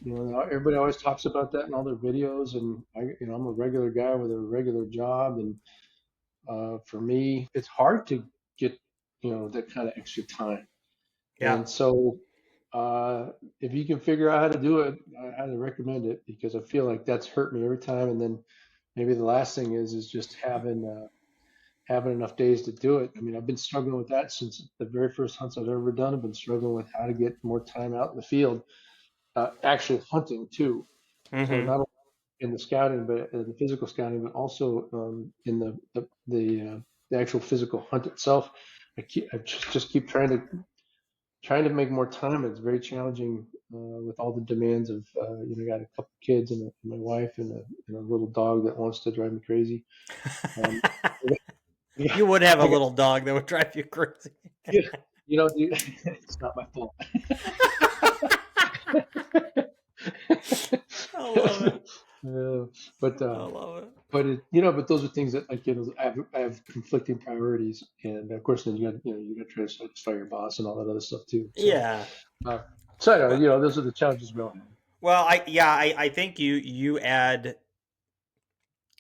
everybody always talks about that in all their videos, and I'm a regular guy with a regular job, and for me, it's hard to get that kind of extra time. Yeah. And so, if you can figure out how to do it, I highly recommend it because I feel like that's hurt me every time. And then maybe the last thing is just having enough days to do it. I mean, I've been struggling with that since the very first hunts I've ever done. I've been struggling with how to get more time out in the field, actually hunting too. So Mm-hmm. not only in the scouting, but in the physical scouting, but also in the actual physical hunt itself. I just keep trying to make more time. It's very challenging with all the demands of I got a couple kids and my wife and a little dog that wants to drive me crazy. Um, yeah, You would have a I got little dog that would drive you crazy. yeah, it's not my fault. I love it. Uh, but I love it. but those are things that like I have conflicting priorities, and of course then you got to try to satisfy your boss and all that other stuff too. So Yeah. uh, so I know Well, those are the challenges we all have. well, I think you add.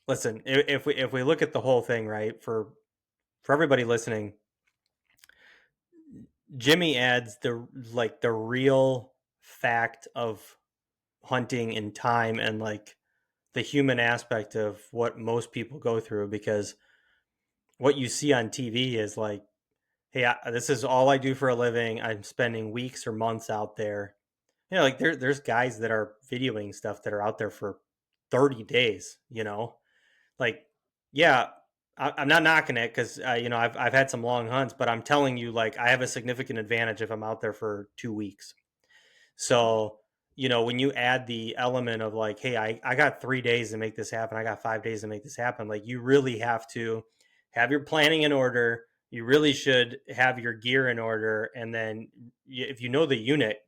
Listen, if we look at the whole thing, right, for everybody listening, Jimmy adds the real fact of hunting and time and like the human aspect of what most people go through because what you see on TV is like, hey, this is all I do for a living. I'm spending weeks or months out there. Like there's guys that are videoing stuff that are out there for 30 days. Like, yeah, I'm not knocking it because I've had some long hunts, but I'm telling you, like, I have a significant advantage if I'm out there for 2 weeks. So, when you add the element of like, hey, I got 3 days to make this happen, I got 5 days to make this happen, like, you really have to have your planning in order. You really should have your gear in order. And then if you know the unit,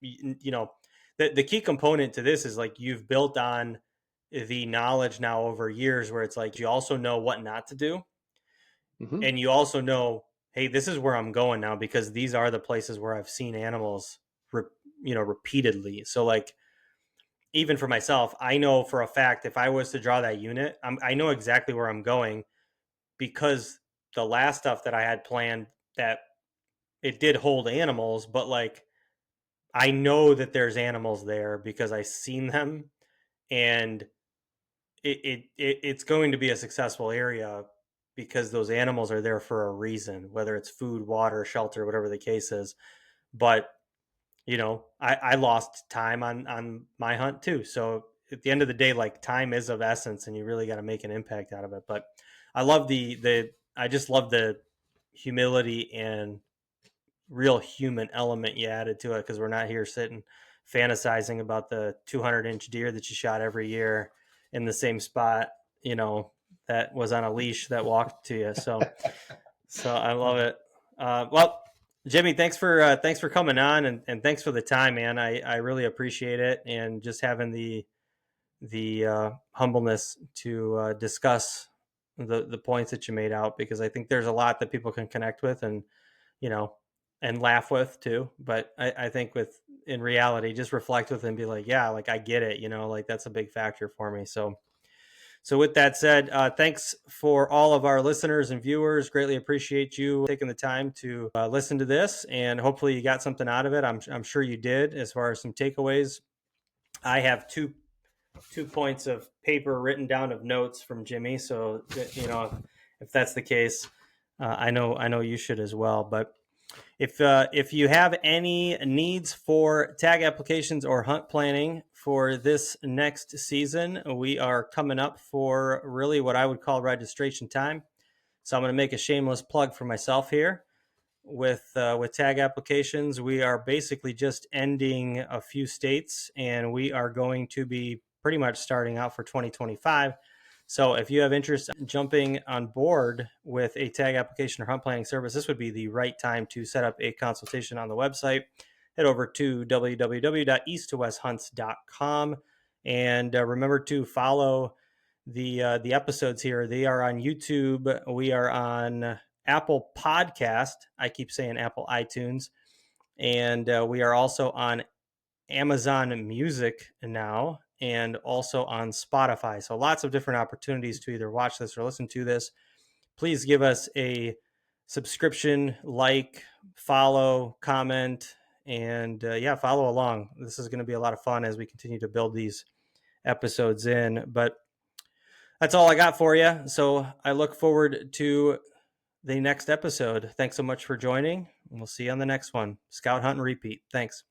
you know, the key component to this is like you've built on the knowledge now over years where it's like you also know what not to do. Hmm. And you also know, hey, this is where I'm going now because these are the places where I've seen animals repeatedly. So like even for myself, I know for a fact if I was to draw that unit, I know exactly where I'm going because the last stuff that I had planned that it did hold animals, but like I know that there's animals there because I seen them, and it's going to be a successful area because those animals are there for a reason, whether it's food, water, shelter, whatever the case is. But I lost time on my hunt too. So at the end of the day, like time is of essence, and you really got to make an impact out of it. But I love I just love the humility and real human element you added to it, because we're not here sitting fantasizing about the 200-inch deer that you shot every year in the same spot, you know, that was on a leash that walked to you. So I love it. Well, Jimmy, thanks for coming on, and thanks for the time, man. I really appreciate it, and just having the humbleness to discuss the points that you made out, because I think there's a lot that people can connect with, and you know, and laugh with too. But I think with in reality, just reflect with and be like, yeah, like I get it, like that's a big factor for me. So with that said, thanks for all of our listeners and viewers. Greatly appreciate you taking the time to listen to this, and hopefully you got something out of it. I'm sure you did, as far as some takeaways. I have two points of paper written down of notes from Jimmy. So if that's the case, I know you should as well. But if you have any needs for tag applications or hunt planning for this next season, we are coming up for really what I would call registration time. So I'm going to make a shameless plug for myself here. With tag applications, we are basically just ending a few states, and we are going to be pretty much starting out for 2025. So if you have interest in jumping on board with a tag application or hunt planning service, this would be the right time to set up a consultation on the website. Head over to www.easttowesthunts.com, and remember to follow the episodes here. They are on YouTube. We are on Apple Podcast. I keep saying Apple iTunes. And we are also on Amazon Music now, and also on Spotify. So lots of different opportunities to either watch this or listen to this. Please give us a subscription, like, follow, comment, and follow along. This is going to be a lot of fun as we continue to build these episodes in. But that's all I got for you. So I look forward to the next episode. Thanks so much for joining, and we'll see you on the next one. Scout, hunt, and repeat. Thanks.